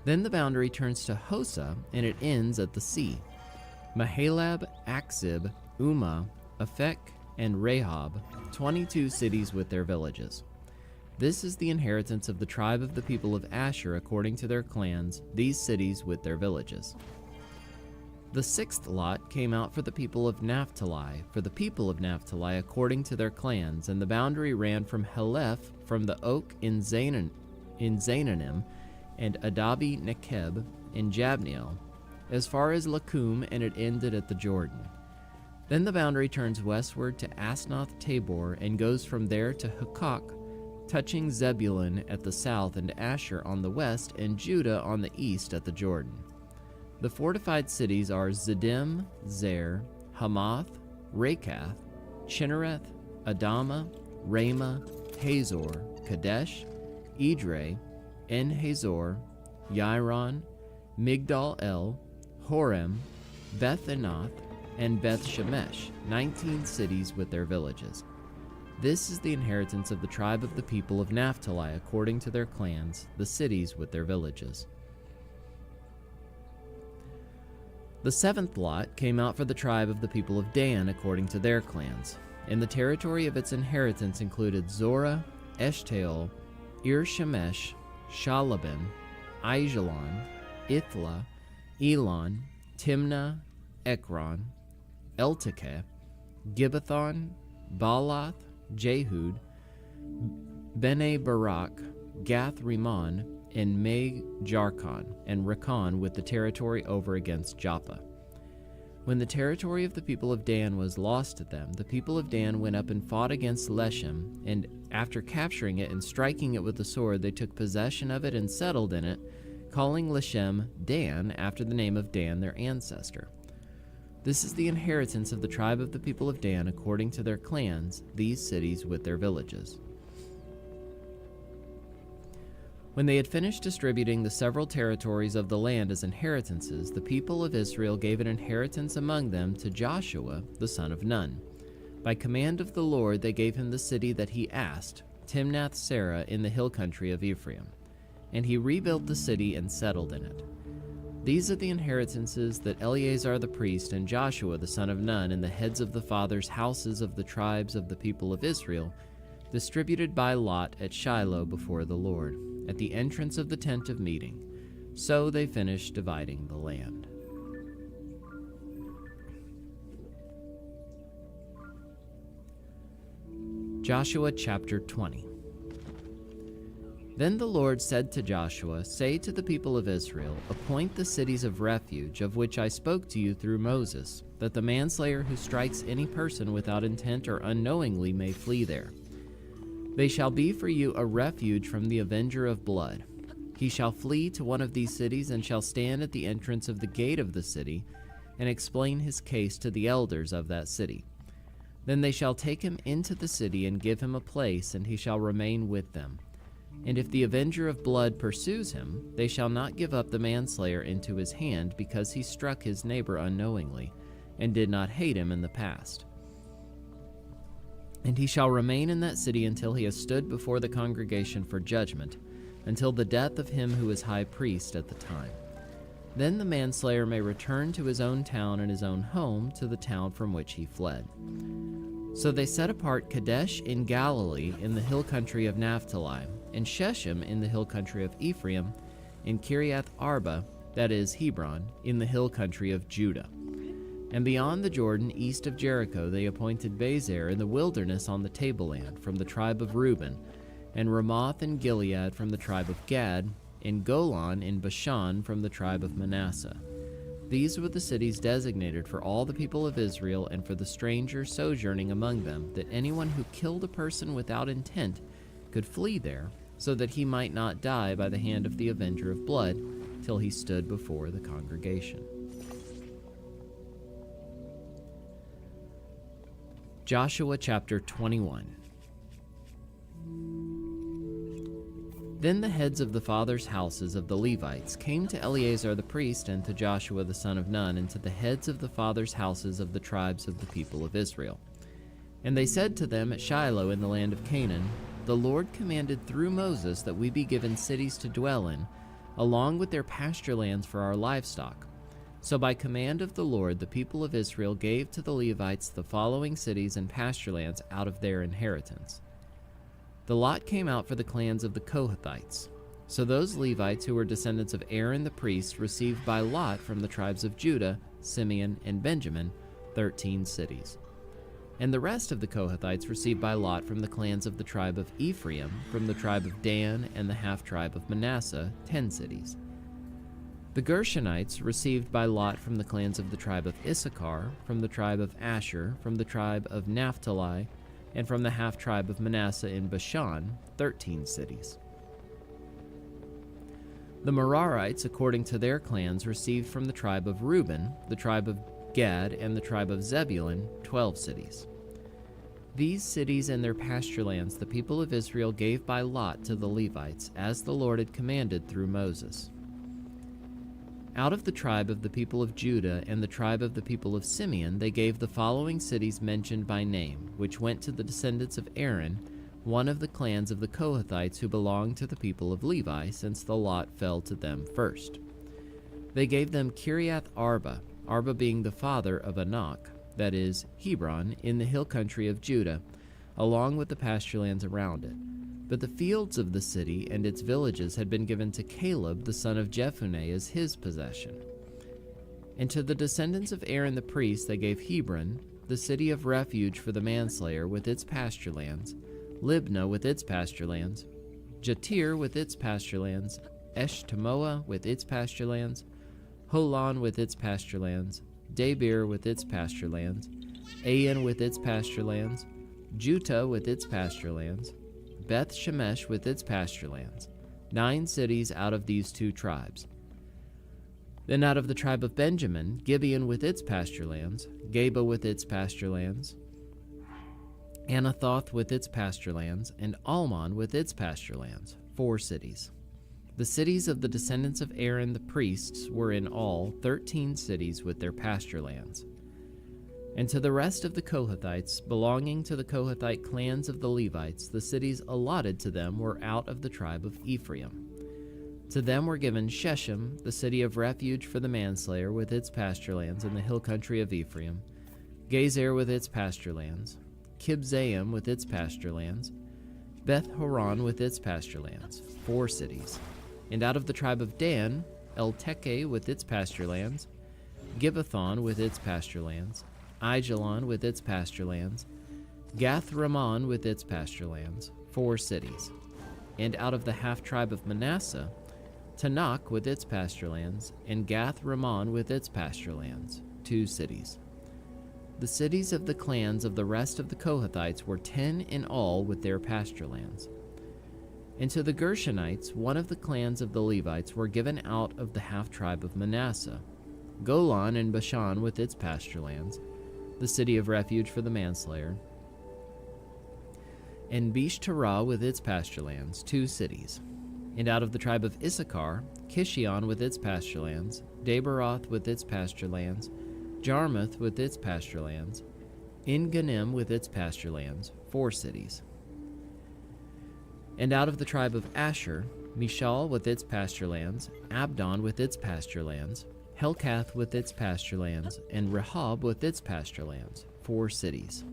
Then the boundary turns to Hosa, and it ends at the sea. Mahalab, Aksib, Umah, Aphek, and Rehob, 22 cities with their villages. This is the inheritance of the tribe of the people of Asher according to their clans, these cities with their villages. The sixth lot came out for the people of Naphtali, according to their clans, and the boundary ran from Heleph, from the oak in Zaananim, and Adabi Nekeb in Jabneel, as far as Lakum, and it ended at the Jordan. Then the boundary turns westward to Asnoth Tabor, and goes from there to Hukok, touching Zebulun at the south, and Asher on the west, and Judah on the east at the Jordan. The fortified cities are Ziddim, Zer, Hamath, Rakath, Chinnereth, Adama, Ramah, Hazor, Kadesh, Edrei, En-Hazor, Yiron, Migdal-El, Horem, Beth-Anath, and Beth-Shemesh, 19 cities with their villages. This is the inheritance of the tribe of the people of Naphtali according to their clans, the cities with their villages. The seventh lot came out for the tribe of the people of Dan according to their clans, and the territory of its inheritance included Zorah, Eshtaol, Ir-Shemesh, Shalabin, Aijalon, Ithla, Elon, Timnah, Ekron, Eltekeh, Gibbethon, Baalath, Jehud, Bene Barak, Gath Rimmon, and Meg Jarkon, and Rakan with the territory over against Joppa. When the territory of the people of Dan was lost to them, the people of Dan went up and fought against Leshem, and after capturing it and striking it with the sword, they took possession of it and settled in it, calling Leshem Dan after the name of Dan their ancestor. This is the inheritance of the tribe of the people of Dan according to their clans, these cities with their villages. When they had finished distributing the several territories of the land as inheritances, the people of Israel gave an inheritance among them to Joshua, the son of Nun. By command of the Lord they gave him the city that he asked, Timnath-Serah in the hill country of Ephraim. And he rebuilt the city and settled in it. These are the inheritances that Eleazar the priest and Joshua the son of Nun and the heads of the fathers' houses of the tribes of the people of Israel distributed by lot at Shiloh before the Lord, at the entrance of the tent of meeting. So they finished dividing the land. Joshua chapter 20. Then the Lord said to Joshua, "Say to the people of Israel, appoint the cities of refuge, of which I spoke to you through Moses, that the manslayer who strikes any person without intent or unknowingly may flee there. They shall be for you a refuge from the avenger of blood. He shall flee to one of these cities and shall stand at the entrance of the gate of the city and explain his case to the elders of that city. Then they shall take him into the city and give him a place, and he shall remain with them. And if the avenger of blood pursues him, they shall not give up the manslayer into his hand, because he struck his neighbor unknowingly, and did not hate him in the past. And he shall remain in that city until he has stood before the congregation for judgment, until the death of him who is high priest at the time. Then the manslayer may return to his own town and his own home, to the town from which he fled. So they set apart Kadesh in Galilee in the hill country of Naphtali, and Shechem in the hill country of Ephraim, and Kiriath Arba, that is Hebron, in the hill country of Judah. And beyond the Jordan, east of Jericho, they appointed Bezer in the wilderness on the tableland, from the tribe of Reuben, and Ramoth in Gilead from the tribe of Gad, and Golan in Bashan from the tribe of Manasseh. These were the cities designated for all the people of Israel and for the stranger sojourning among them, that anyone who killed a person without intent could flee there, so that he might not die by the hand of the avenger of blood, till he stood before the congregation. Joshua chapter 21. Then the heads of the fathers' houses of the Levites came to Eleazar the priest and to Joshua the son of Nun, and to the heads of the fathers' houses of the tribes of the people of Israel. And they said to them at Shiloh in the land of Canaan, The Lord commanded through Moses that we be given cities to dwell in, along with their pasture lands for our livestock. So by command of the Lord, the people of Israel gave to the Levites the following cities and pasture lands out of their inheritance. The lot came out for the clans of the Kohathites. So those Levites who were descendants of Aaron the priest received by lot from the tribes of Judah, Simeon, and Benjamin 13 cities. And the rest of the Kohathites received by lot from the clans of the tribe of Ephraim, from the tribe of Dan, and the half-tribe of Manasseh 10 cities. The Gershonites received by lot from the clans of the tribe of Issachar, from the tribe of Asher, from the tribe of Naphtali, and from the half-tribe of Manasseh in Bashan, 13 cities. The Merarites, according to their clans, received from the tribe of Reuben, the tribe of Gad, and the tribe of Zebulun, 12 cities. These cities and their pasture lands the people of Israel gave by lot to the Levites, as the Lord had commanded through Moses. Out of the tribe of the people of Judah and the tribe of the people of Simeon, they gave the following cities mentioned by name, which went to the descendants of Aaron, one of the clans of the Kohathites who belonged to the people of Levi, since the lot fell to them first. They gave them Kiriath Arba, Arba being the father of Anak, that is, Hebron, in the hill country of Judah, along with the pasture lands around it. But the fields of the city and its villages had been given to Caleb the son of Jephunneh as his possession. And to the descendants of Aaron the priest they gave Hebron, the city of refuge for the manslayer with its pasture lands, Libnah with its pasture lands, Jatir with its pasture lands, Eshtemoa with its pasture lands, Holon with its pasture lands, Debir with its pasture lands, Ain with its pasture lands, Juttah with its pasture lands, Beth Shemesh with its pasture lands, 9 cities out of these 2 tribes. Then out of the tribe of Benjamin, Gibeon with its pasture lands, Geba with its pasture lands, Anathoth with its pasture lands, and Almon with its pasture lands, 4 cities. The cities of the descendants of Aaron the priests were in all 13 cities with their pasture lands. And to the rest of the Kohathites, belonging to the Kohathite clans of the Levites, the cities allotted to them were out of the tribe of Ephraim. To them were given Shechem, the city of refuge for the manslayer, with its pasture lands in the hill country of Ephraim, Gezer with its pasture lands, Kibzaim with its pasture lands, Beth Horon with its pasture lands, 4 cities. And out of the tribe of Dan, El-Teke with its pasture lands, Gibbethon with its pasture lands, Aijalon with its pasture lands, Gath-Rimmon with its pasture lands, 4 cities. And out of the half-tribe of Manasseh, Tanakh with its pasture lands, and Gath-Rimmon with its pasture lands, 2 cities. The cities of the clans of the rest of the Kohathites were 10 in all with their pasture lands. And to the Gershonites, one of the clans of the Levites, were given out of the half-tribe of Manasseh, Golan and Bashan with its pasture lands, the city of refuge for the manslayer, and Beeshterah with its pasture lands, 2 cities. And out of the tribe of Issachar, Kishion with its pasture lands, Daberoth with its pasture lands, Jarmuth with its pasture lands, En-Gannim with its pasture lands, 4 cities. And out of the tribe of Asher, Mishal with its pasture lands, Abdon with its pasture lands, Helkath with its pasture lands, and Rehob with its pasture lands, 4 cities.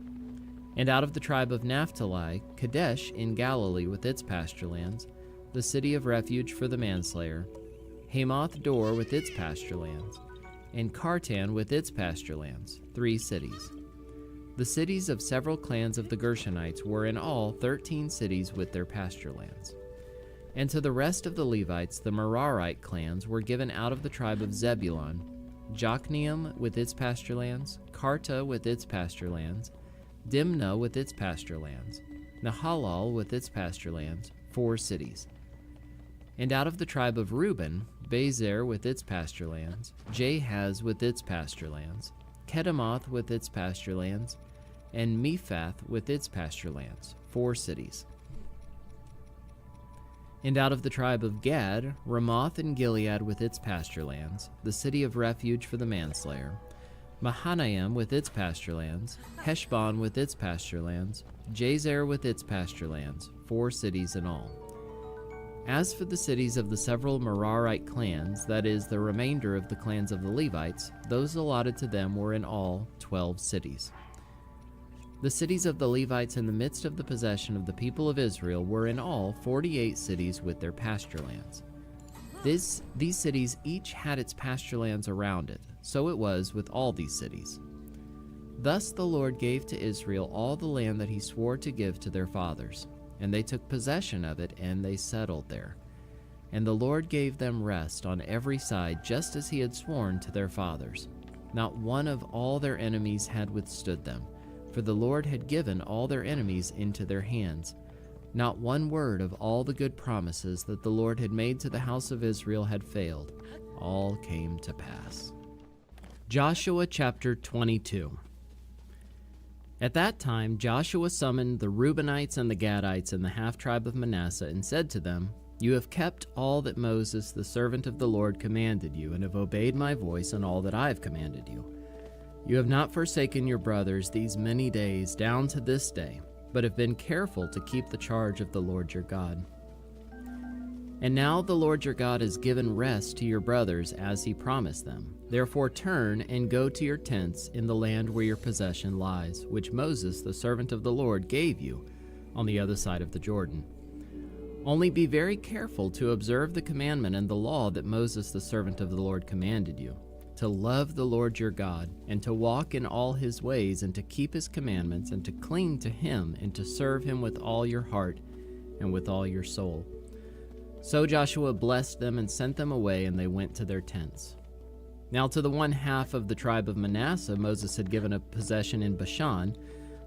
And out of the tribe of Naphtali, Kadesh in Galilee with its pasture lands, the city of refuge for the manslayer, Hamath Dor with its pasture lands, and Kartan with its pasture lands, 3 cities. The cities of several clans of the Gershonites were in all 13 cities with their pasture lands. And to the rest of the Levites, the Merarite clans, were given out of the tribe of Zebulun, Jokneam with its pasture lands, Karta with its pasture lands, Dimnah with its pasture lands, Nahalal with its pasture lands, 4 cities. And out of the tribe of Reuben, Bezer with its pasture lands, Jahaz with its pasture lands, Kedemoth with its pasture lands, and Mephath with its pasture lands, 4 cities. And out of the tribe of Gad, Ramoth and Gilead with its pasture lands, the city of refuge for the manslayer, Mahanaim with its pasture lands, Heshbon with its pasture lands, Jazer with its pasture lands, 4 cities in all. As for the cities of the several Merarite clans, that is, the remainder of the clans of the Levites, those allotted to them were in all 12 cities. The cities of the Levites in the midst of the possession of the people of Israel were in all 48 cities with their pasture lands. These cities each had its pasture lands around it, so it was with all these cities. Thus the Lord gave to Israel all the land that he swore to give to their fathers, and they took possession of it, and they settled there. And the Lord gave them rest on every side, just as he had sworn to their fathers. Not one of all their enemies had withstood them, for the Lord had given all their enemies into their hands. Not one word of all the good promises that the Lord had made to the house of Israel had failed. All came to pass. Joshua chapter 22. At that time Joshua summoned the Reubenites and the Gadites and the half-tribe of Manasseh and said to them, "You have kept all that Moses the servant of the Lord commanded you, and have obeyed my voice in all that I have commanded you. You have not forsaken your brothers these many days down to this day, but have been careful to keep the charge of the Lord your God. And now the Lord your God has given rest to your brothers as he promised them. Therefore turn and go to your tents in the land where your possession lies, which Moses the servant of the Lord gave you on the other side of the Jordan. Only be very careful to observe the commandment and the law that Moses the servant of the Lord commanded you, to love the Lord your God, and to walk in all his ways, and to keep his commandments, and to cling to him, and to serve him with all your heart and with all your soul." So Joshua blessed them and sent them away, and they went to their tents. Now to the one half of the tribe of Manasseh Moses had given a possession in Bashan,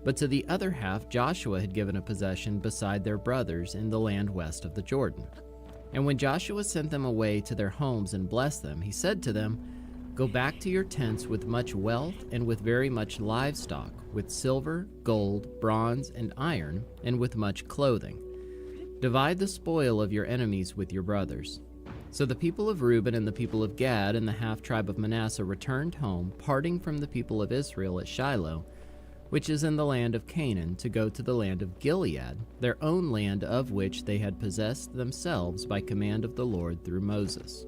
but to the other half Joshua had given a possession beside their brothers in the land west of the Jordan. And when Joshua sent them away to their homes and blessed them, he said to them, "Go back to your tents with much wealth and with very much livestock, with silver, gold, bronze, and iron, and with much clothing. Divide the spoil of your enemies with your brothers." So the people of Reuben and the people of Gad and the half-tribe of Manasseh returned home, parting from the people of Israel at Shiloh, which is in the land of Canaan, to go to the land of Gilead, their own land of which they had possessed themselves by command of the Lord through Moses.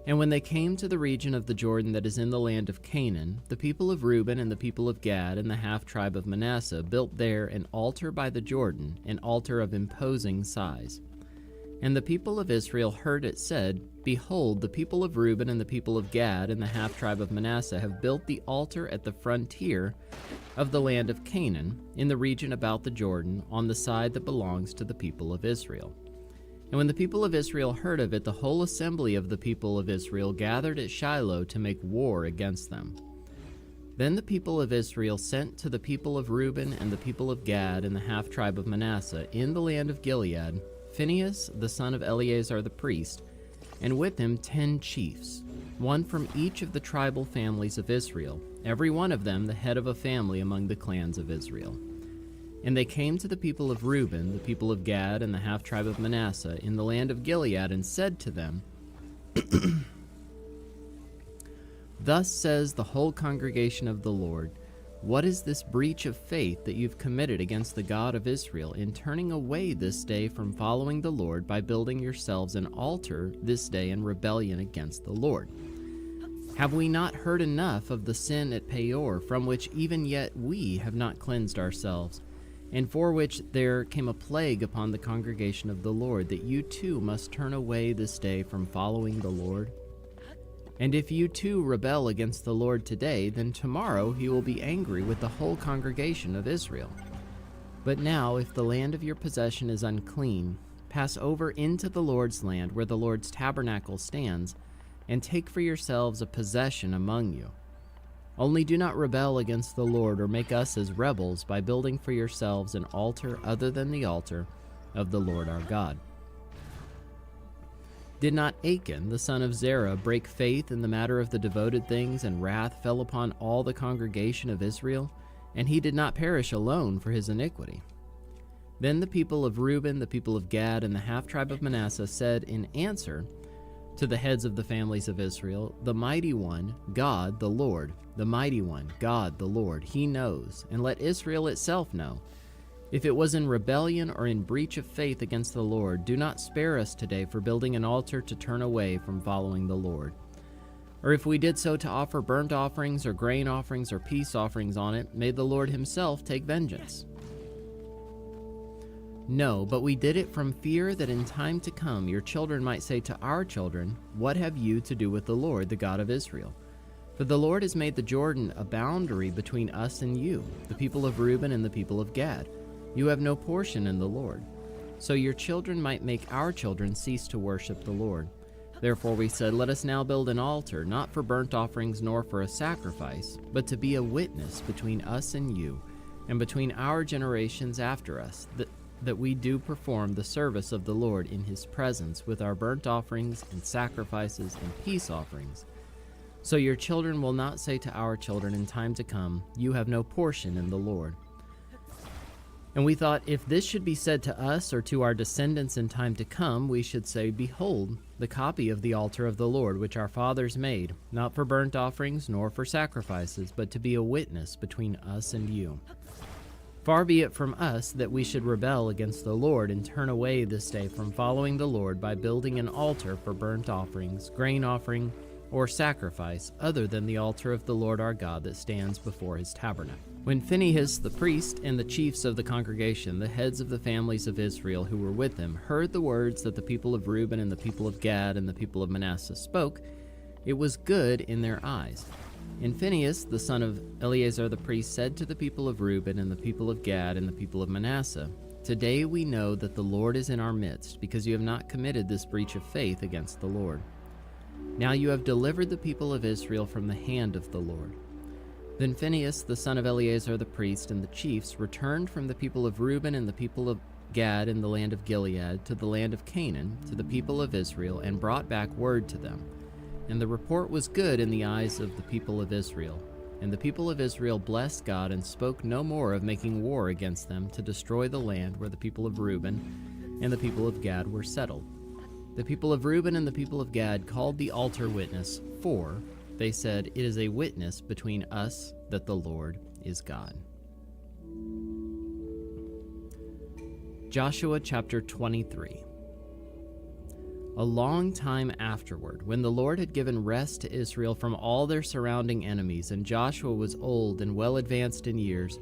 And when they came to the region of the Jordan that is in the land of Canaan, the people of Reuben and the people of Gad and the half-tribe of Manasseh built there an altar by the Jordan, an altar of imposing size. And the people of Israel heard it said, "Behold, the people of Reuben and the people of Gad and the half-tribe of Manasseh have built the altar at the frontier of the land of Canaan, in the region about the Jordan, on the side that belongs to the people of Israel." And when the people of Israel heard of it, the whole assembly of the people of Israel gathered at Shiloh to make war against them. Then the people of Israel sent to the people of Reuben and the people of Gad and the half-tribe of Manasseh in the land of Gilead, Phinehas the son of Eleazar the priest, and with him 10 chiefs, one from each of the tribal families of Israel, every one of them the head of a family among the clans of Israel. And they came to the people of Reuben, the people of Gad, and the half-tribe of Manasseh in the land of Gilead, and said to them, Thus says the whole congregation of the Lord, what is this breach of faith that you've committed against the God of Israel in turning away this day from following the Lord by building yourselves an altar this day in rebellion against the Lord? Have we not heard enough of the sin at Peor, from which even yet we have not cleansed ourselves, and for which there came a plague upon the congregation of the Lord, that you too must turn away this day from following the Lord? And if you too rebel against the Lord today, then tomorrow he will be angry with the whole congregation of Israel. But now, if the land of your possession is unclean, pass over into the Lord's land where the Lord's tabernacle stands, and take for yourselves a possession among you. Only do not rebel against the Lord or make us as rebels by building for yourselves an altar other than the altar of the Lord our God. Did not Achan, the son of Zerah, break faith in the matter of the devoted things, and wrath fell upon all the congregation of Israel? And he did not perish alone for his iniquity. Then the people of Reuben, the people of Gad, and the half-tribe of Manasseh said in answer to the heads of the families of Israel, The mighty one, God the Lord, the mighty one, God the Lord, he knows, and let Israel itself know. If it was in rebellion or in breach of faith against the Lord, do not spare us today for building an altar to turn away from following the Lord. Or if we did so to offer burnt offerings or grain offerings or peace offerings on it, may the Lord himself take vengeance. No, but we did it from fear that in time to come your children might say to our children, What have you to do with the Lord, the God of Israel? For the Lord has made the Jordan a boundary between us and you, the people of Reuben and the people of Gad. You have no portion in the Lord. So your children might make our children cease to worship the Lord. Therefore we said, Let us now build an altar, not for burnt offerings nor for a sacrifice, but to be a witness between us and you, and between our generations after us, that we do perform the service of the Lord in his presence with our burnt offerings and sacrifices and peace offerings. So your children will not say to our children in time to come, You have no portion in the Lord. And we thought, if this should be said to us or to our descendants in time to come, we should say, Behold, the copy of the altar of the Lord, which our fathers made, not for burnt offerings nor for sacrifices, but to be a witness between us and you. Far be it from us that we should rebel against the Lord and turn away this day from following the Lord by building an altar for burnt offerings, grain offering, or sacrifice other than the altar of the Lord our God that stands before his tabernacle. When Phinehas the priest and the chiefs of the congregation, the heads of the families of Israel who were with him, heard the words that the people of Reuben and the people of Gad and the people of Manasseh spoke, it was good in their eyes. And Phinehas the son of Eleazar the priest said to the people of Reuben and the people of Gad and the people of Manasseh, Today we know that the Lord is in our midst, because you have not committed this breach of faith against the Lord. Now you have delivered the people of Israel from the hand of the Lord. Then Phinehas the son of Eleazar the priest and the chiefs returned from the people of Reuben and the people of Gad in the land of Gilead to the land of Canaan, to the people of Israel, and brought back word to them. And the report was good in the eyes of the people of Israel. And the people of Israel blessed God and spoke no more of making war against them to destroy the land where the people of Reuben and the people of Gad were settled. The people of Reuben and the people of Gad called the altar witness, for they said, It is a witness between us that the Lord is God. Joshua chapter 23. A long time afterward, when the Lord had given rest to Israel from all their surrounding enemies, and Joshua was old and well advanced in years,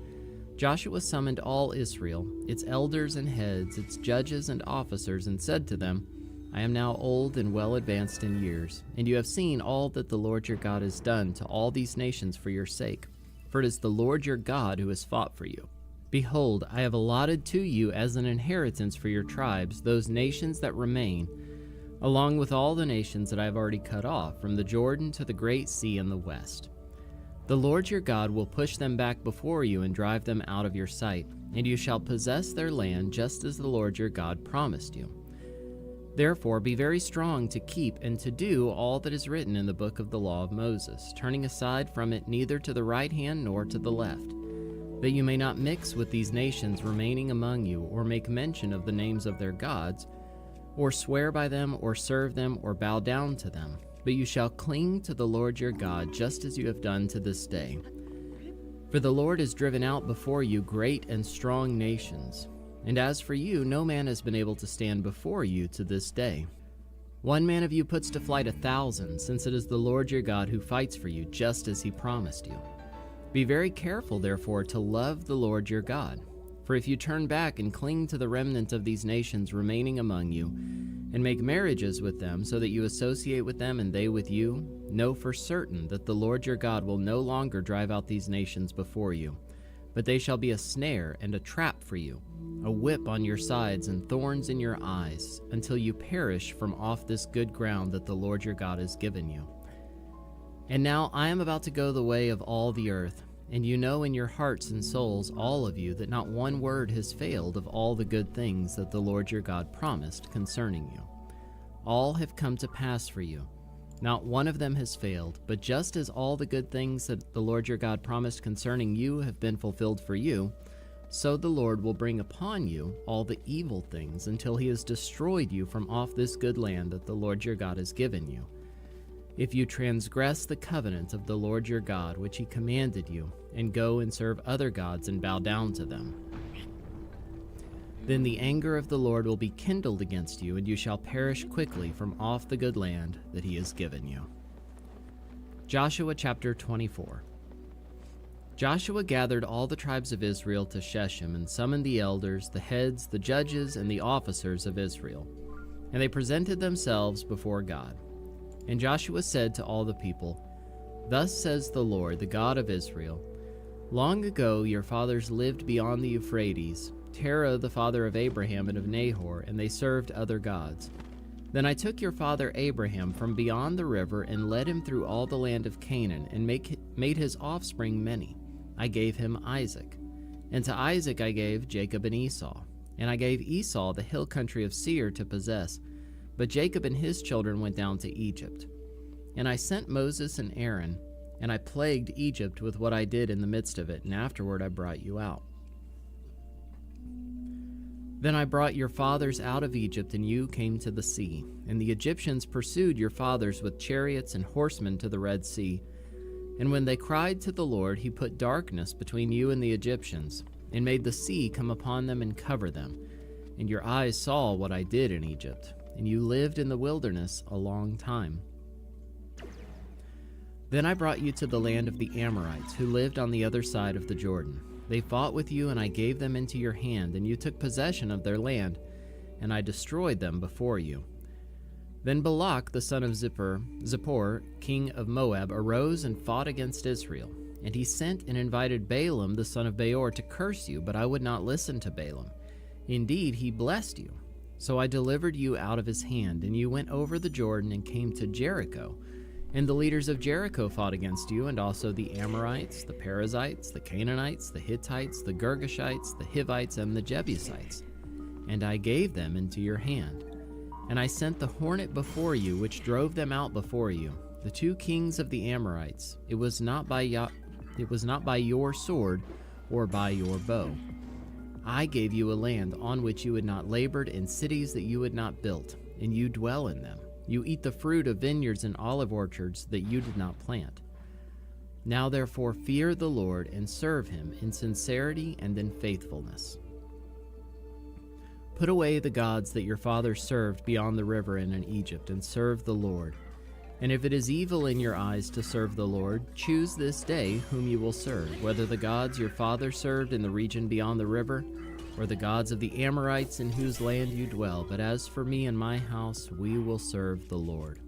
Joshua summoned all Israel, its elders and heads, its judges and officers, and said to them, I am now old and well advanced in years, and you have seen all that the Lord your God has done to all these nations for your sake. For it is the Lord your God who has fought for you. Behold, I have allotted to you as an inheritance for your tribes those nations that remain, along with all the nations that I have already cut off, from the Jordan to the great sea in the west. The Lord your God will push them back before you and drive them out of your sight, and you shall possess their land just as the Lord your God promised you. Therefore be very strong to keep and to do all that is written in the book of the law of Moses, turning aside from it neither to the right hand nor to the left, that you may not mix with these nations remaining among you, or make mention of the names of their gods, or swear by them, or serve them, or bow down to them. But you shall cling to the Lord your God, just as you have done to this day. For the Lord has driven out before you great and strong nations. And as for you, no man has been able to stand before you to this day. One man of you puts to flight 1,000, since it is the Lord your God who fights for you, just as he promised you. Be very careful, therefore, to love the Lord your God. For if you turn back and cling to the remnant of these nations remaining among you, and make marriages with them, so that you associate with them and they with you, know for certain that the Lord your God will no longer drive out these nations before you, but they shall be a snare and a trap for you, a whip on your sides and thorns in your eyes, until you perish from off this good ground that the Lord your God has given you. And now I am about to go the way of all the earth, and you know in your hearts and souls, all of you, that not one word has failed of all the good things that the Lord your God promised concerning you. All have come to pass for you. Not one of them has failed, but just as all the good things that the Lord your God promised concerning you have been fulfilled for you, so the Lord will bring upon you all the evil things until he has destroyed you from off this good land that the Lord your God has given you. If you transgress the covenant of the Lord your God, which he commanded you, and go and serve other gods and bow down to them, then the anger of the Lord will be kindled against you, and you shall perish quickly from off the good land that he has given you. Joshua chapter 24. Joshua gathered all the tribes of Israel to Shechem, and summoned the elders, the heads, the judges, and the officers of Israel. And they presented themselves before God. And Joshua said to all the people, Thus says the Lord, the God of Israel, Long ago your fathers lived beyond the Euphrates, Terah the father of Abraham and of Nahor, and they served other gods. Then I took your father Abraham from beyond the river and led him through all the land of Canaan, and made his offspring many. I gave him Isaac. And to Isaac I gave Jacob and Esau. And I gave Esau the hill country of Seir to possess. But Jacob and his children went down to Egypt. And I sent Moses and Aaron, and I plagued Egypt with what I did in the midst of it, and afterward I brought you out. Then I brought your fathers out of Egypt, and you came to the sea. And the Egyptians pursued your fathers with chariots and horsemen to the Red Sea. And when they cried to the Lord, he put darkness between you and the Egyptians, and made the sea come upon them and cover them. And your eyes saw what I did in Egypt, and you lived in the wilderness a long time. Then I brought you to the land of the Amorites, who lived on the other side of the Jordan. They fought with you, and I gave them into your hand, and you took possession of their land, and I destroyed them before you. Then Balak the son of Zippor, king of Moab, arose and fought against Israel. And he sent and invited Balaam the son of Beor to curse you, but I would not listen to Balaam. Indeed, he blessed you. So I delivered you out of his hand, and you went over the Jordan and came to Jericho. And the leaders of Jericho fought against you, and also the Amorites, the Perizzites, the Canaanites, the Hittites, the Girgashites, the Hivites, and the Jebusites. And I gave them into your hand. And I sent the hornet before you, which drove them out before you, the 2 kings of the Amorites. It was not by your sword or by your bow. I gave you a land on which you had not labored, and cities that you had not built, and you dwell in them. You eat the fruit of vineyards and olive orchards that you did not plant. Now therefore fear the Lord and serve him in sincerity and in faithfulness. Put away the gods that your fathers served beyond the river and in Egypt, and serve the Lord. And if it is evil in your eyes to serve the Lord, choose this day whom you will serve, whether the gods your fathers served in the region beyond the river, or the gods of the Amorites in whose land you dwell. But as for me and my house, we will serve the Lord.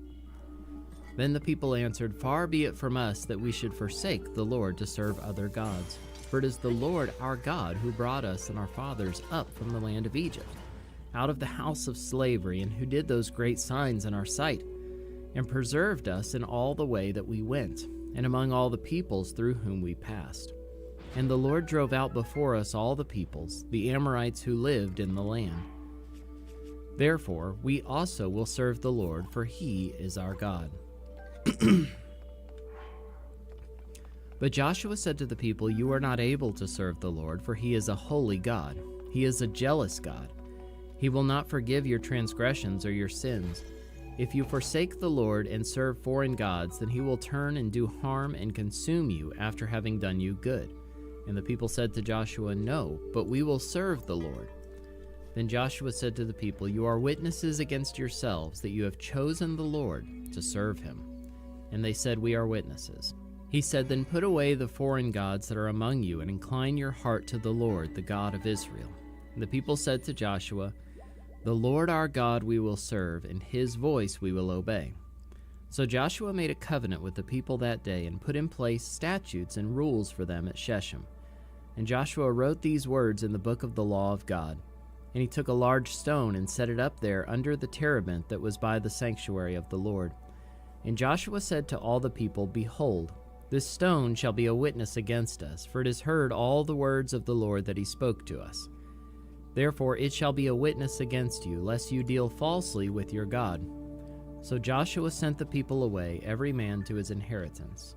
Then the people answered, Far be it from us that we should forsake the Lord to serve other gods. For it is the Lord our God who brought us and our fathers up from the land of Egypt, out of the house of slavery, and who did those great signs in our sight, and preserved us in all the way that we went. and among all the peoples through whom we passed. And the Lord drove out before us all the peoples, the Amorites who lived in the land. Therefore, we also will serve the Lord, for he is our God. But Joshua said to the people, "You are not able to serve the Lord, for he is a holy God. He is a jealous God. He will not forgive your transgressions or your sins. If you forsake the Lord and serve foreign gods, then he will turn and do harm and consume you after having done you good." And the people said to Joshua, "No, but we will serve the Lord." Then Joshua said to the people, "You are witnesses against yourselves that you have chosen the Lord to serve him." And they said, "We are witnesses." He said, "Then put away the foreign gods that are among you and incline your heart to the Lord, the God of Israel." And the people said to Joshua, "The Lord our God we will serve, and his voice we will obey." So Joshua made a covenant with the people that day and put in place statutes and rules for them at Shechem. And Joshua wrote these words in the book of the law of God. And he took a large stone and set it up there under the terebinth that was by the sanctuary of the Lord. And Joshua said to all the people, "Behold, this stone shall be a witness against us, for it has heard all the words of the Lord that he spoke to us. Therefore it shall be a witness against you, lest you deal falsely with your God." So Joshua sent the people away, every man to his inheritance.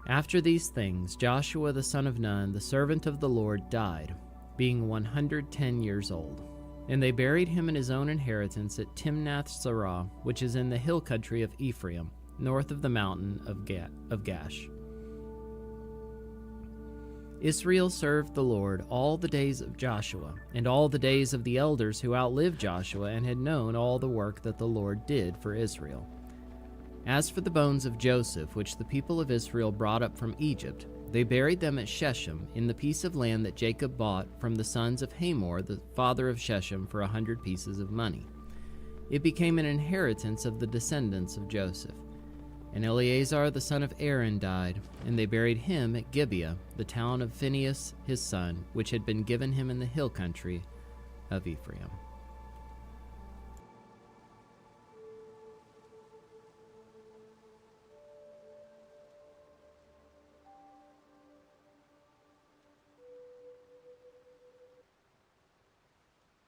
After these things, Joshua the son of Nun, the servant of the Lord, died, being 110 years old. And they buried him in his own inheritance at Timnath-serah, which is in the hill country of Ephraim, north of the mountain of Gash. Israel served the Lord all the days of Joshua, and all the days of the elders who outlived Joshua and had known all the work that the Lord did for Israel. As for the bones of Joseph, which the people of Israel brought up from Egypt, they buried them at Shechem, in the piece of land that Jacob bought from the sons of Hamor, the father of Shechem, for 100 pieces of money. It became an inheritance of the descendants of Joseph. And Eleazar the son of Aaron died, and they buried him at Gibeah, the town of Phinehas his son, which had been given him in the hill country of Ephraim.